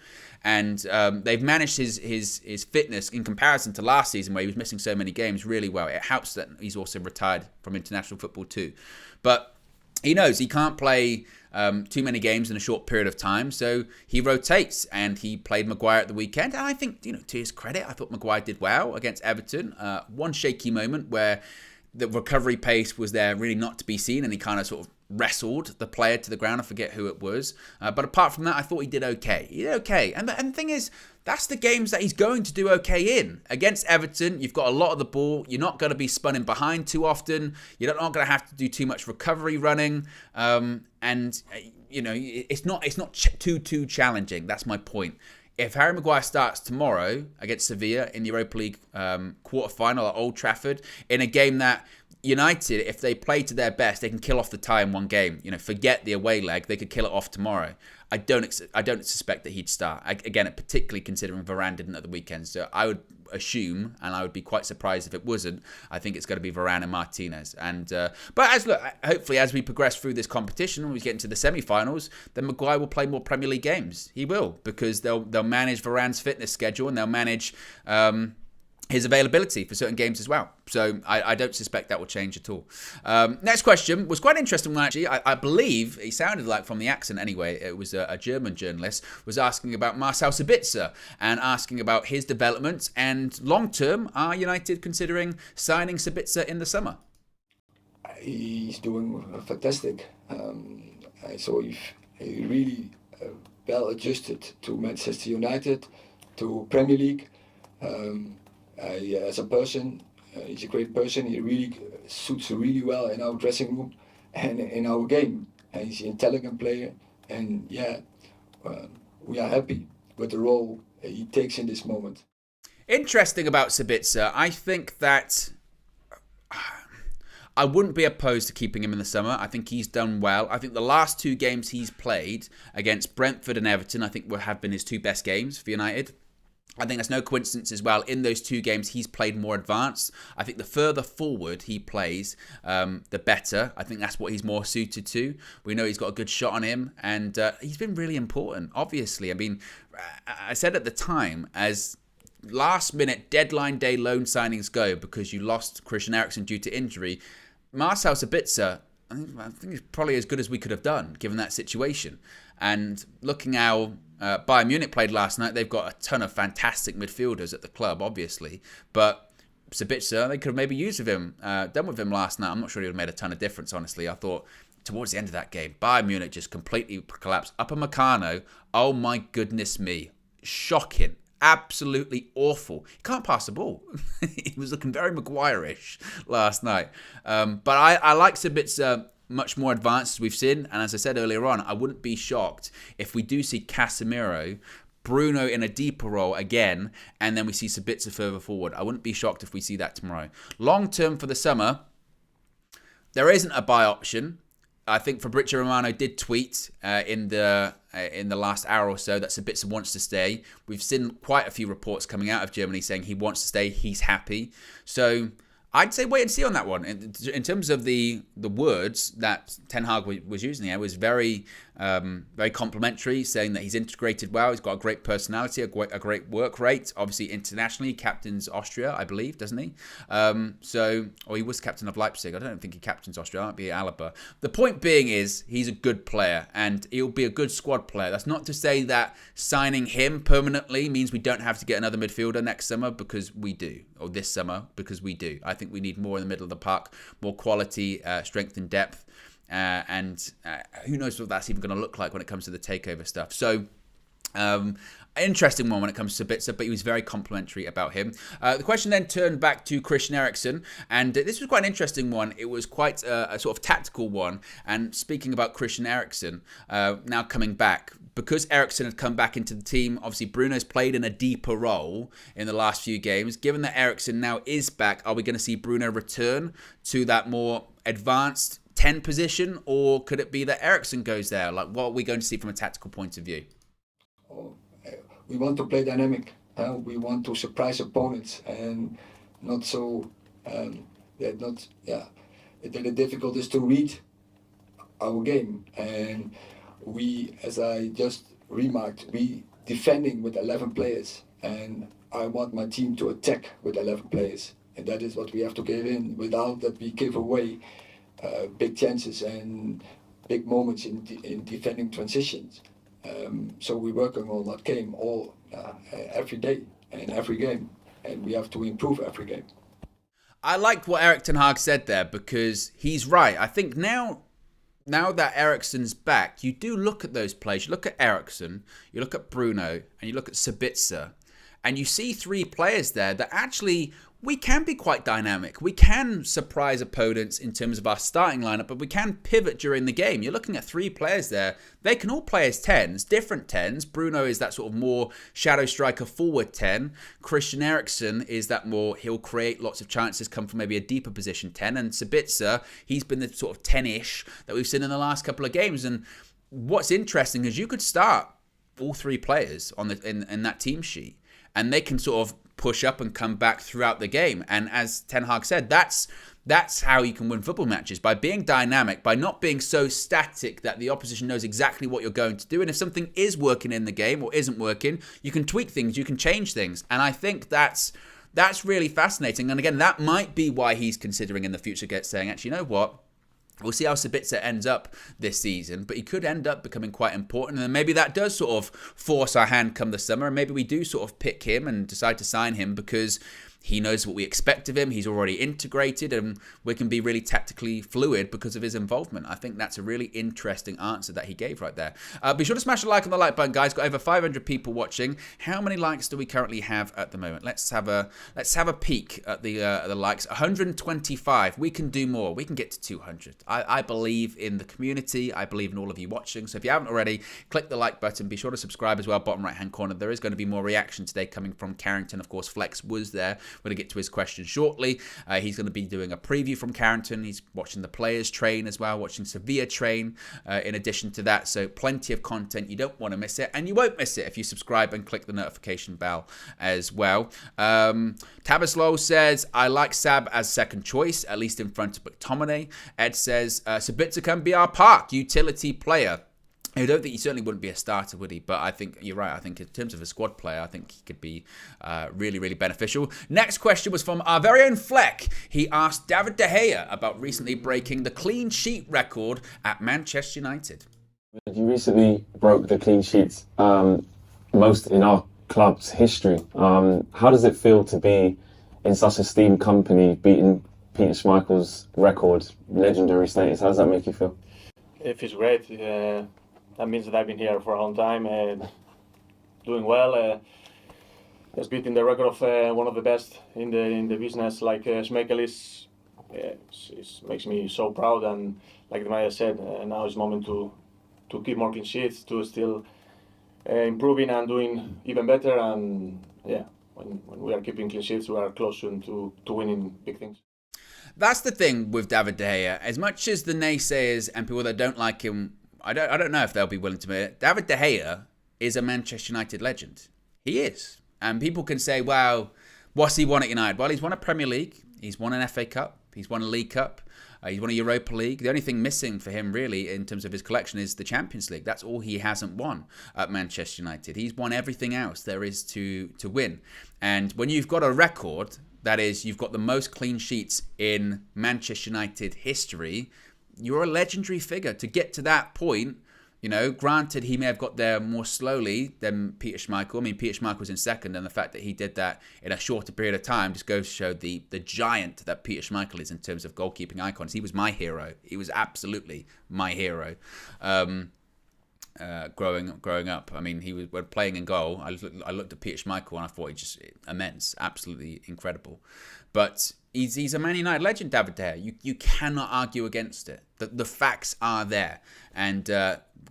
And they've managed his fitness in comparison to last season, where he was missing so many games, really well. It helps that he's also retired from international football too. But he knows he can't play too many games in a short period of time, so he rotates, and he played Maguire at the weekend. And I think, to his credit, I thought Maguire did well against Everton. One shaky moment where the recovery pace was there really not to be seen, and he kind of sort of wrestled the player to the ground. I forget who it was. But apart from that, I thought he did okay. He did okay. And the thing is, that's the games that he's going to do okay in. Against Everton, you've got a lot of the ball. You're not going to be spun in behind too often. You're not going to have to do too much recovery running. And it's not too challenging. That's my point. If Harry Maguire starts tomorrow against Sevilla in the Europa League quarter-final at Old Trafford, in a game that United, if they play to their best, they can kill off the tie in one game. Forget the away leg. They could kill it off tomorrow. I don't suspect that he'd start. Again, particularly considering Varane didn't at the weekend. So I would assume, and I would be quite surprised if it wasn't, I think it's going to be Varane and Martinez. But hopefully as we progress through this competition, when we get into the semi-finals, then Maguire will play more Premier League games. He will, because they'll manage Varane's fitness schedule, and they'll manage his availability for certain games as well. So I don't suspect that will change at all. Next question was quite an interesting one, actually. I believe, he sounded like, from the accent anyway, it was a German journalist, was asking about Marcel Sabitzer and asking about his development, and long-term, are United considering signing Sabitzer in the summer? he's doing fantastic. So he really well adjusted to Manchester United, to Premier League. As a person, he's a great person. He really suits really well in our dressing room and in our game. And he's an intelligent player. And we are happy with the role he takes in this moment. Interesting about Sabitzer, I think that I wouldn't be opposed to keeping him in the summer. I think he's done well. I think the last 2 games he's played against Brentford and Everton, I think have been his 2 best games for United. I think that's no coincidence as well. In those 2 games, he's played more advanced. I think the further forward he plays, the better. I think that's what he's more suited to. We know he's got a good shot on him, and he's been really important, obviously. I mean, I said at the time, as last-minute deadline day loan signings go, because you lost Christian Eriksen due to injury, Marcel Sabitzer, I think he's probably as good as we could have done, given that situation. And looking how Bayern Munich played last night, they've got a ton of fantastic midfielders at the club, obviously. But Sabitzer, they could have maybe used with him, done with him last night. I'm not sure he would have made a ton of difference, honestly. I thought towards the end of that game, Bayern Munich just completely collapsed. Upamecano, oh my goodness me. Shocking. Absolutely awful. He can't pass the ball. He was looking very Maguire-ish last night. But I like Sabitzer much more advanced as we've seen. And as I said earlier on, I wouldn't be shocked if we do see Casemiro, Bruno in a deeper role again, and then we see Sabitzer further forward. I wouldn't be shocked if we see that tomorrow. Long term for the summer, there isn't a buy option. I think Fabrizio Romano did tweet in the last hour or so that Sabitzer wants to stay. We've seen quite a few reports coming out of Germany saying he wants to stay, he's happy. So I'd say wait and see on that one. In terms of the words that Ten Hag was using there, was very complimentary, saying that he's integrated well, he's got a great personality, a great work rate. Obviously, internationally, he captains Austria, I believe, doesn't he? Or he was captain of Leipzig. I don't think he captains Austria. It might be Alaba. The point being is, he's a good player, and he'll be a good squad player. That's not to say that signing him permanently means we don't have to get another midfielder next summer, because we do, or this summer, because we do. I think we need more in the middle of the park, more quality, strength and depth. And who knows what that's even going to look like when it comes to the takeover stuff. So, interesting one when it comes to Sabitzer, but he was very complimentary about him. The question then turned back to Christian Eriksen, and this was quite an interesting one. It was quite a sort of tactical one. And speaking about Christian Eriksen, now coming back, because Eriksen had come back into the team, obviously Bruno's played in a deeper role in the last few games. Given that Eriksen now is back, are we going to see Bruno return to that more advanced 10 position, or could it be that Eriksen goes there? Like, what are we going to see from a tactical point of view? We want to play dynamic. We want to surprise opponents, and not so the difficult is to read our game. And we, as I just remarked, we defending with 11 players, and I want my team to attack with 11 players, and that is what we have to give in, without that we give away big chances and big moments in defending transitions. So we're working on that game every day and every game, and we have to improve every game. I liked what Erik ten Hag said there, because he's right. I think now that Eriksen's back, you do look at those players. You look at Eriksen, you look at Bruno, and you look at Sabitzer, and you see 3 players there that actually, we can be quite dynamic. We can surprise opponents in terms of our starting lineup, but we can pivot during the game. You're looking at 3 players there. They can all play as 10s, different 10s. Bruno is that sort of more shadow striker forward 10. Christian Eriksen is that more, he'll create lots of chances, come from maybe a deeper position 10. And Sabitzer, he's been the sort of 10-ish that we've seen in the last couple of games. And what's interesting is you could start all 3 players on in that team sheet, and they can sort of push up and come back throughout the game. And as Ten Hag said, that's how you can win football matches, by being dynamic, by not being so static that the opposition knows exactly what you're going to do. And if something is working in the game or isn't working, you can tweak things, you can change things. And I think that's really fascinating. And again, that might be why he's considering in the future saying, actually, you know what? We'll see how Sabitzer ends up this season, but he could end up becoming quite important. And then maybe that does sort of force our hand come the summer. And maybe we do sort of pick him and decide to sign him, because He knows what we expect of him. He's already integrated, and we can be really tactically fluid because of his involvement. I think that's a really interesting answer that he gave right there. Be sure to smash a like on the like button, guys. Got over 500 people watching. How many likes do we currently have at the moment? Let's have a peek at the likes. 125. We can do more. We can get to 200. I believe in the community. I believe in all of you watching. So if you haven't already, click the like button. Be sure to subscribe as well. Bottom right hand corner. There is going to be more reaction today coming from Carrington. Of course, Flex was there. We're going to get to his question shortly. He's going to be doing a preview from Carrington. He's watching the players train as well, watching Sevilla train in addition to that. So plenty of content. You don't want to miss it, and you won't miss it if you subscribe and click the notification bell as well. Tabaslow says, I like Sab as second choice, at least in front of McTominay. Ed says, Sabitzer can be our park utility player. I don't think he certainly wouldn't be a starter, would he? But I think you're right. I think in terms of a squad player, I think he could be really, really beneficial. Next question was from our very own Fleck. He asked David De Gea about recently breaking the clean sheet record at Manchester United. You recently broke the clean sheets most in our club's history. How does it feel to be in such esteemed company, beating Peter Schmeichel's record, legendary status? How does that make you feel? It feels great. That means that I've been here for a long time and doing well. Just beating the record of one of the best in the business, like Schmeichel is, makes me so proud. And like the manager said, now is the moment to keep more clean sheets, to still improving and doing even better. And yeah, when we are keeping clean sheets, we are close to winning big things. That's the thing with David De Gea. As much as the naysayers and people that don't like him, I don't know if they'll be willing to admit it. David De Gea is a Manchester United legend. He is. And people can say, well, what's he won at United? Well, he's won a Premier League. He's won an FA Cup. He's won a League Cup. He's won a Europa League. The only thing missing for him, really, in terms of his collection is the Champions League. That's all he hasn't won at Manchester United. He's won everything else there is to win. And when you've got a record, that is, you've got the most clean sheets in Manchester United history, you're a legendary figure. To get to that point, you know, granted, he may have got there more slowly than Peter Schmeichel. I mean, Peter Schmeichel was in second, and the fact that he did that in a shorter period of time just goes to show the giant that Peter Schmeichel is in terms of goalkeeping icons. He was my hero. He was absolutely my hero. Growing up, I mean, he was when playing in goal. I looked at Peter Schmeichel and I thought he just immense, absolutely incredible. But he's a Man United legend, David De Gea. You cannot argue against it. The facts are there, and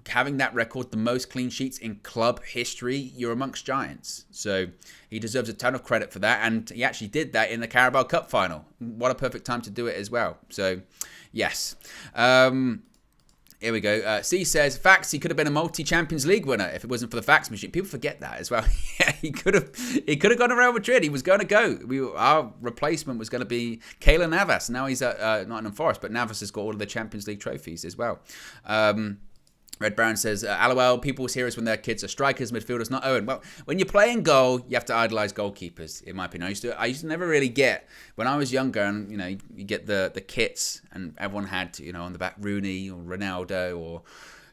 having that record, the most clean sheets in club history, you're amongst giants. So he deserves a ton of credit for that, and he actually did that in the Carabao Cup final. What a perfect time to do it as well. So yes. Here we go. C says, facts, he could have been a multi-Champions League winner if it wasn't for the fax machine. People forget that as well. Yeah, he could have gone to Real Madrid. He was going to go. Our replacement was going to be Keylor Navas. Now he's at Nottingham Forest, but Navas has got all of the Champions League trophies as well. Red Brown says, LOL, people's heroes when their kids are strikers, midfielders, not Owen. Well, when you're playing goal, you have to idolise goalkeepers, in my opinion. I used to never really get, when I was younger, and, you know, you get the kits, and everyone had, you know, on the back Rooney or Ronaldo or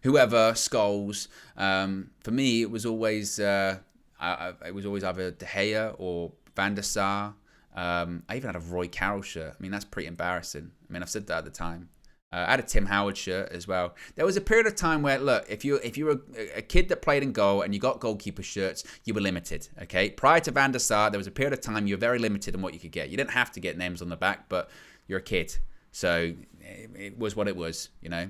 whoever, Scholes. For me, it was always either De Gea or Van der Sar. I even had a Roy Carroll shirt. I mean, that's pretty embarrassing. I mean, I've said that at the time. I had a Tim Howard shirt as well. There was a period of time where, look, if you were a kid that played in goal and you got goalkeeper shirts, you were limited, okay? Prior to Van der Sar, there was a period of time you were very limited in what you could get. You didn't have to get names on the back, but you're a kid. So it was what it was, you know?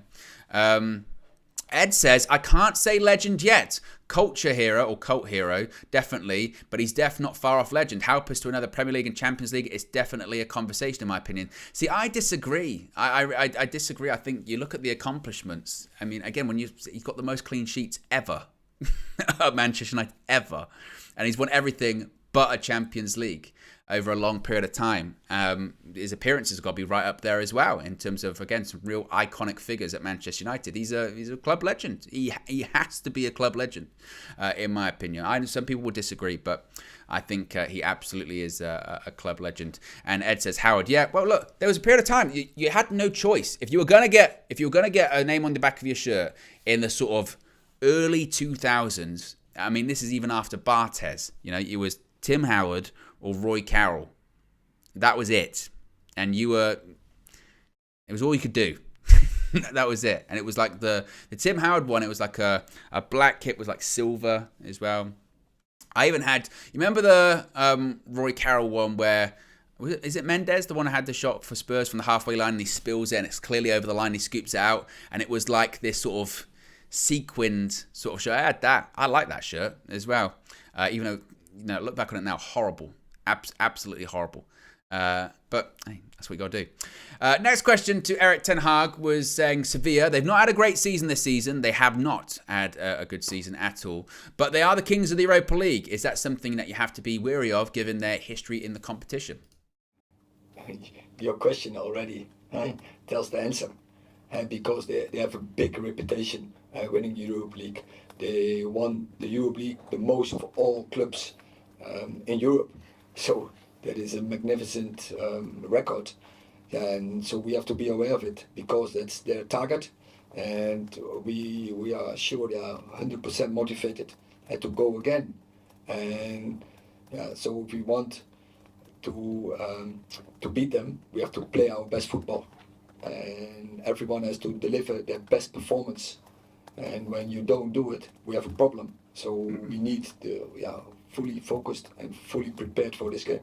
Ed says, I can't say legend yet. Culture hero or cult hero, definitely, but he's not far off legend. Help us to another Premier League and Champions League. It's definitely a conversation, in my opinion. See, I disagree. I disagree. I think you look at the accomplishments. I mean, again, when he's got the most clean sheets ever at Manchester United, ever. And he's won everything but a Champions League over a long period of time. His appearances have got to be right up there as well in terms of, again, some real iconic figures at Manchester United. He's a club legend. He has to be a club legend, in my opinion. I know some people will disagree, but I think he absolutely is a club legend. And Ed says, Howard, yeah, well, look, there was a period of time you had no choice. If you were gonna get a name on the back of your shirt in the sort of early 2000s, I mean, this is even after Barthez. You know, it was Tim Howard or Roy Carroll. That was it. And it was all you could do. That was it. And it was like the Tim Howard one, it was like a black kit was like silver as well. I even had, you remember the Roy Carroll one where, is it Mendes, the one who had the shot for Spurs from the halfway line and he spills it and it's clearly over the line, he scoops it out, and it was like this sort of sequined sort of shirt. I had that. I like that shirt as well. Even though, look back on it now, horrible. Absolutely horrible. But hey, that's what you got to do. Next question to Erik ten Hag was saying Sevilla. They've not had a great season this season. They have not had a good season at all. But they are the kings of the Europa League. Is that something that you have to be wary of given their history in the competition? Your question already tells the answer. Because they have a big reputation winning the Europa League. They won the Europa League the most of all clubs in Europe. So that is a magnificent record. And so we have to be aware of it because that's their target. And we are sure they are 100% motivated to go again. And so if we want to beat them, we have to play our best football. And everyone has to deliver their best performance. And when you don't do it, we have a problem. So we need to fully focused and fully prepared for this game.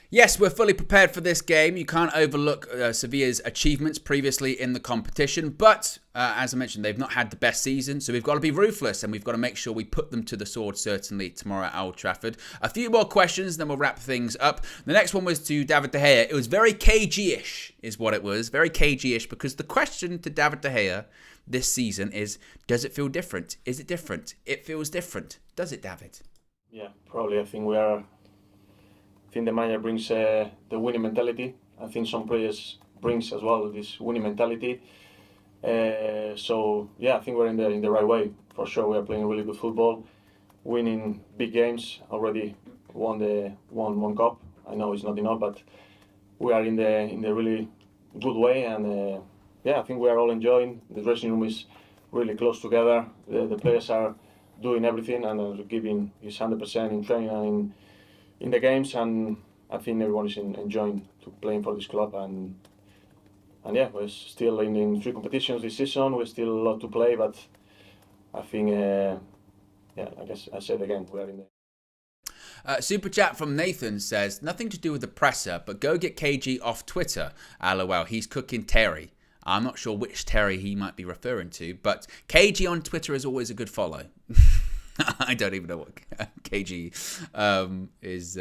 Yes, we're fully prepared for this game. You can't overlook Sevilla's achievements previously in the competition. But, as I mentioned, they've not had the best season. So we've got to be ruthless and we've got to make sure we put them to the sword, certainly, tomorrow at Old Trafford. A few more questions, then we'll wrap things up. The next one was to David De Gea. It was very KG-ish, is what it was. Very KG-ish, because the question to David De Gea this season is, does it feel different? Is it different? It feels different. Does it, David? Yeah, probably. I think the manager brings the winning mentality. I think some players brings as well this winning mentality. So yeah, I think we're in the right way for sure. We are playing really good football, winning big games. Already won one cup. I know it's not enough, but we are in the really good way. And I think we are all enjoying. The dressing room is really close together. The players are doing everything and are giving his 100% in training and in the games, and I think everyone is enjoying to playing for this club. And yeah, we're still in 3 competitions this season. We're still a lot to play, but I think like I said again, we are in there. Super chat from Nathan says, nothing to do with the presser, but go get KG off Twitter. LOL, he's cooking Terry. I'm not sure which Terry he might be referring to, but KG on Twitter is always a good follow. I don't even know what KG is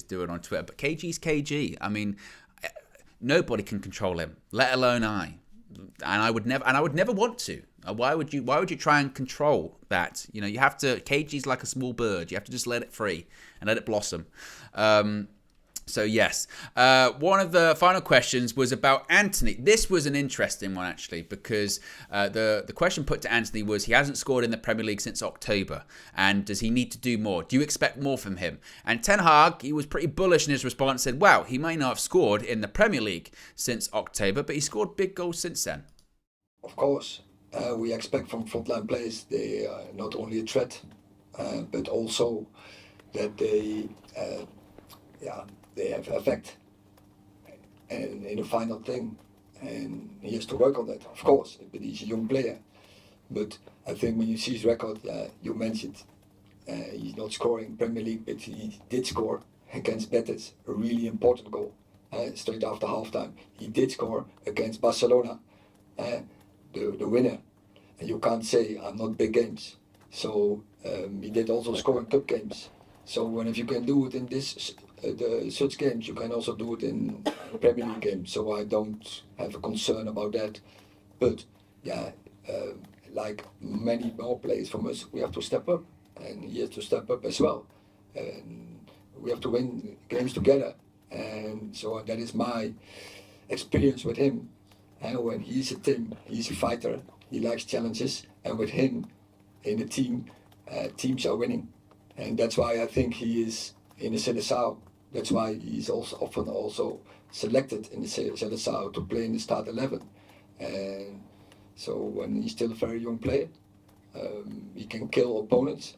doing on Twitter, but KG's KG. I mean, nobody can control him, let alone I. And I would never want to. Why would you try and control that? You know, you have to. KG's like a small bird. You have to just let it free and let it blossom. So yes, one of the final questions was about Antony. This was an interesting one actually, because the question put to Antony was, he hasn't scored in the Premier League since October, and does he need to do more? Do you expect more from him? And Ten Hag, he was pretty bullish in his response, said, wow, he may not have scored in the Premier League since October, but he scored big goals since then. Of course, we expect from frontline players they are not only a threat, but also that they have effect and in the final thing, and he has to work on that, of course, but he's a young player. But I think when you see his record, you mentioned he's not scoring Premier League, but he did score against Betis, a really important goal straight after halftime. He did score against Barcelona, the winner, and you can't say I'm not big games. So he did also score in cup games. So if you can do it in such games, you can also do it in Premier League games. So I don't have a concern about that. But like many more players from us, we have to step up, and he has to step up as well. And we have to win games together. And so that is my experience with him. And when he's a team, he's a fighter. He likes challenges, and with him in the team, teams are winning. And that's why I think he is in the Seleção. That's why he's also often selected in the Seleção to play in the start 11. And so when he's still a very young player, he can kill opponents.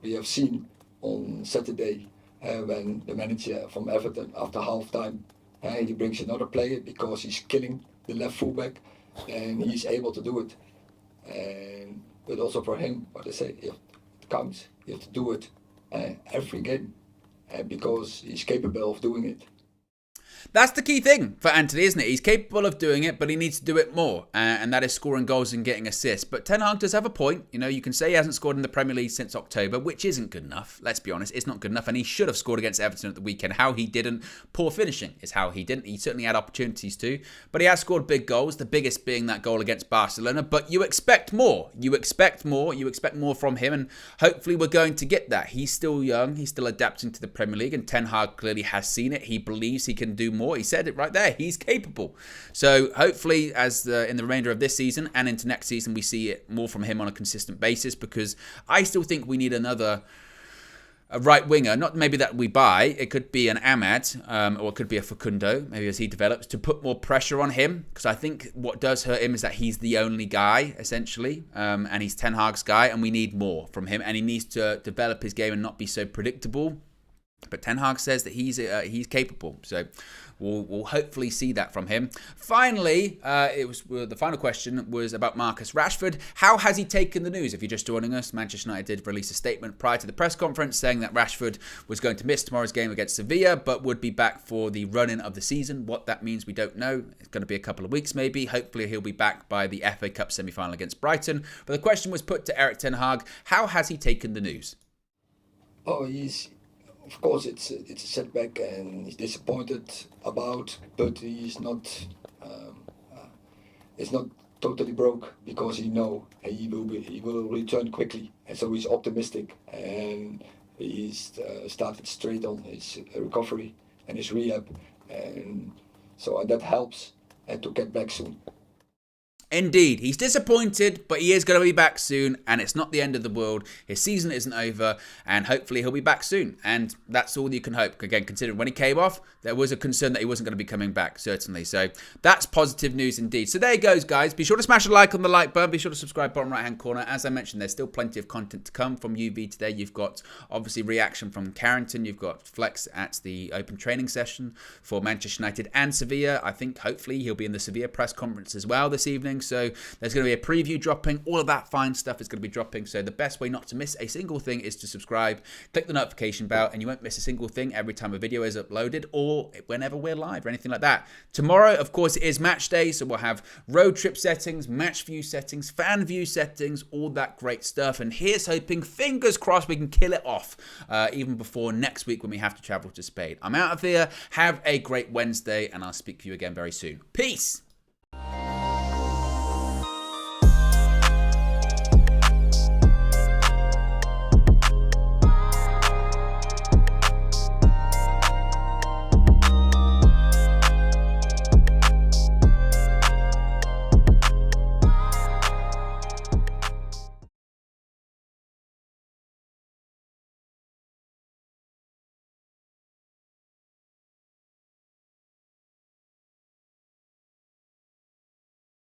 We have seen on Saturday when the manager from Everton, after half time, he brings another player because he's killing the left fullback, and he's able to do it. But also for him, what I say, it counts. You have to do it every game because he's capable of doing it. That's the key thing for Antony, isn't it? He's capable of doing it, but he needs to do it more, and that is scoring goals and getting assists. But Ten Hag does have a point. You know, you can say he hasn't scored in the Premier League since October, which isn't good enough. Let's be honest, it's not good enough, and he should have scored against Everton at the weekend. How he didn't, poor finishing is how he didn't. He certainly had opportunities to, but he has scored big goals, the biggest being that goal against Barcelona. But you expect more. You expect more. You expect more from him, and hopefully we're going to get that. He's still young. He's still adapting to the Premier League, and Ten Hag clearly has seen it. He believes he can do more. He said it right there. He's capable. So hopefully in the remainder of this season and into next season, we see it more from him on a consistent basis, because I still think we need a right winger, not maybe that we buy. It could be an Ahmad, or it could be a Facundo, maybe as he develops, to put more pressure on him, because I think what does hurt him is that he's the only guy, essentially, and he's Ten Hag's guy, and we need more from him, and he needs to develop his game and not be so predictable. But Ten Hag says that he's capable, so we'll hopefully see that from him. Finally, the final question was about Marcus Rashford. How has he taken the news? If you're just joining us, Manchester United did release a statement prior to the press conference saying that Rashford was going to miss tomorrow's game against Sevilla, but would be back for the run-in of the season. What that means, we don't know. It's going to be a couple of weeks maybe. Hopefully he'll be back by the FA Cup semi-final against Brighton. But the question was put to Erik ten Hag. How has he taken the news? Of course, it's a setback, and he's disappointed about, but he's not totally broke, because he will return quickly, and so he's optimistic, and he's started straight on his recovery and his rehab, and so that helps to get back soon. Indeed, he's disappointed, but he is going to be back soon, and it's not the end of the world. His season isn't over, and hopefully he'll be back soon, and that's all you can hope. Again, considering when he came off, there was a concern that he wasn't going to be coming back, certainly. So that's positive news indeed. So there you goes, guys. Be sure to smash a like on the like button. Be sure to subscribe bottom right-hand corner. As I mentioned, there's still plenty of content to come from UV today. You've got, obviously, reaction from Carrington. You've got Flex at the open training session for Manchester United and Sevilla. I think, hopefully, he'll be in the Sevilla press conference as well this evening. So there's going to be a preview dropping. All of that fine stuff is going to be dropping. So the best way not to miss a single thing is to subscribe, click the notification bell, and you won't miss a single thing every time a video is uploaded or whenever we're live or anything like that. Tomorrow, of course, it is match day. So we'll have road trip settings, match view settings, fan view settings, all that great stuff. And here's hoping, fingers crossed, we can kill it off even before next week when we have to travel to Spain. I'm out of here. Have a great Wednesday, and I'll speak to you again very soon. Peace.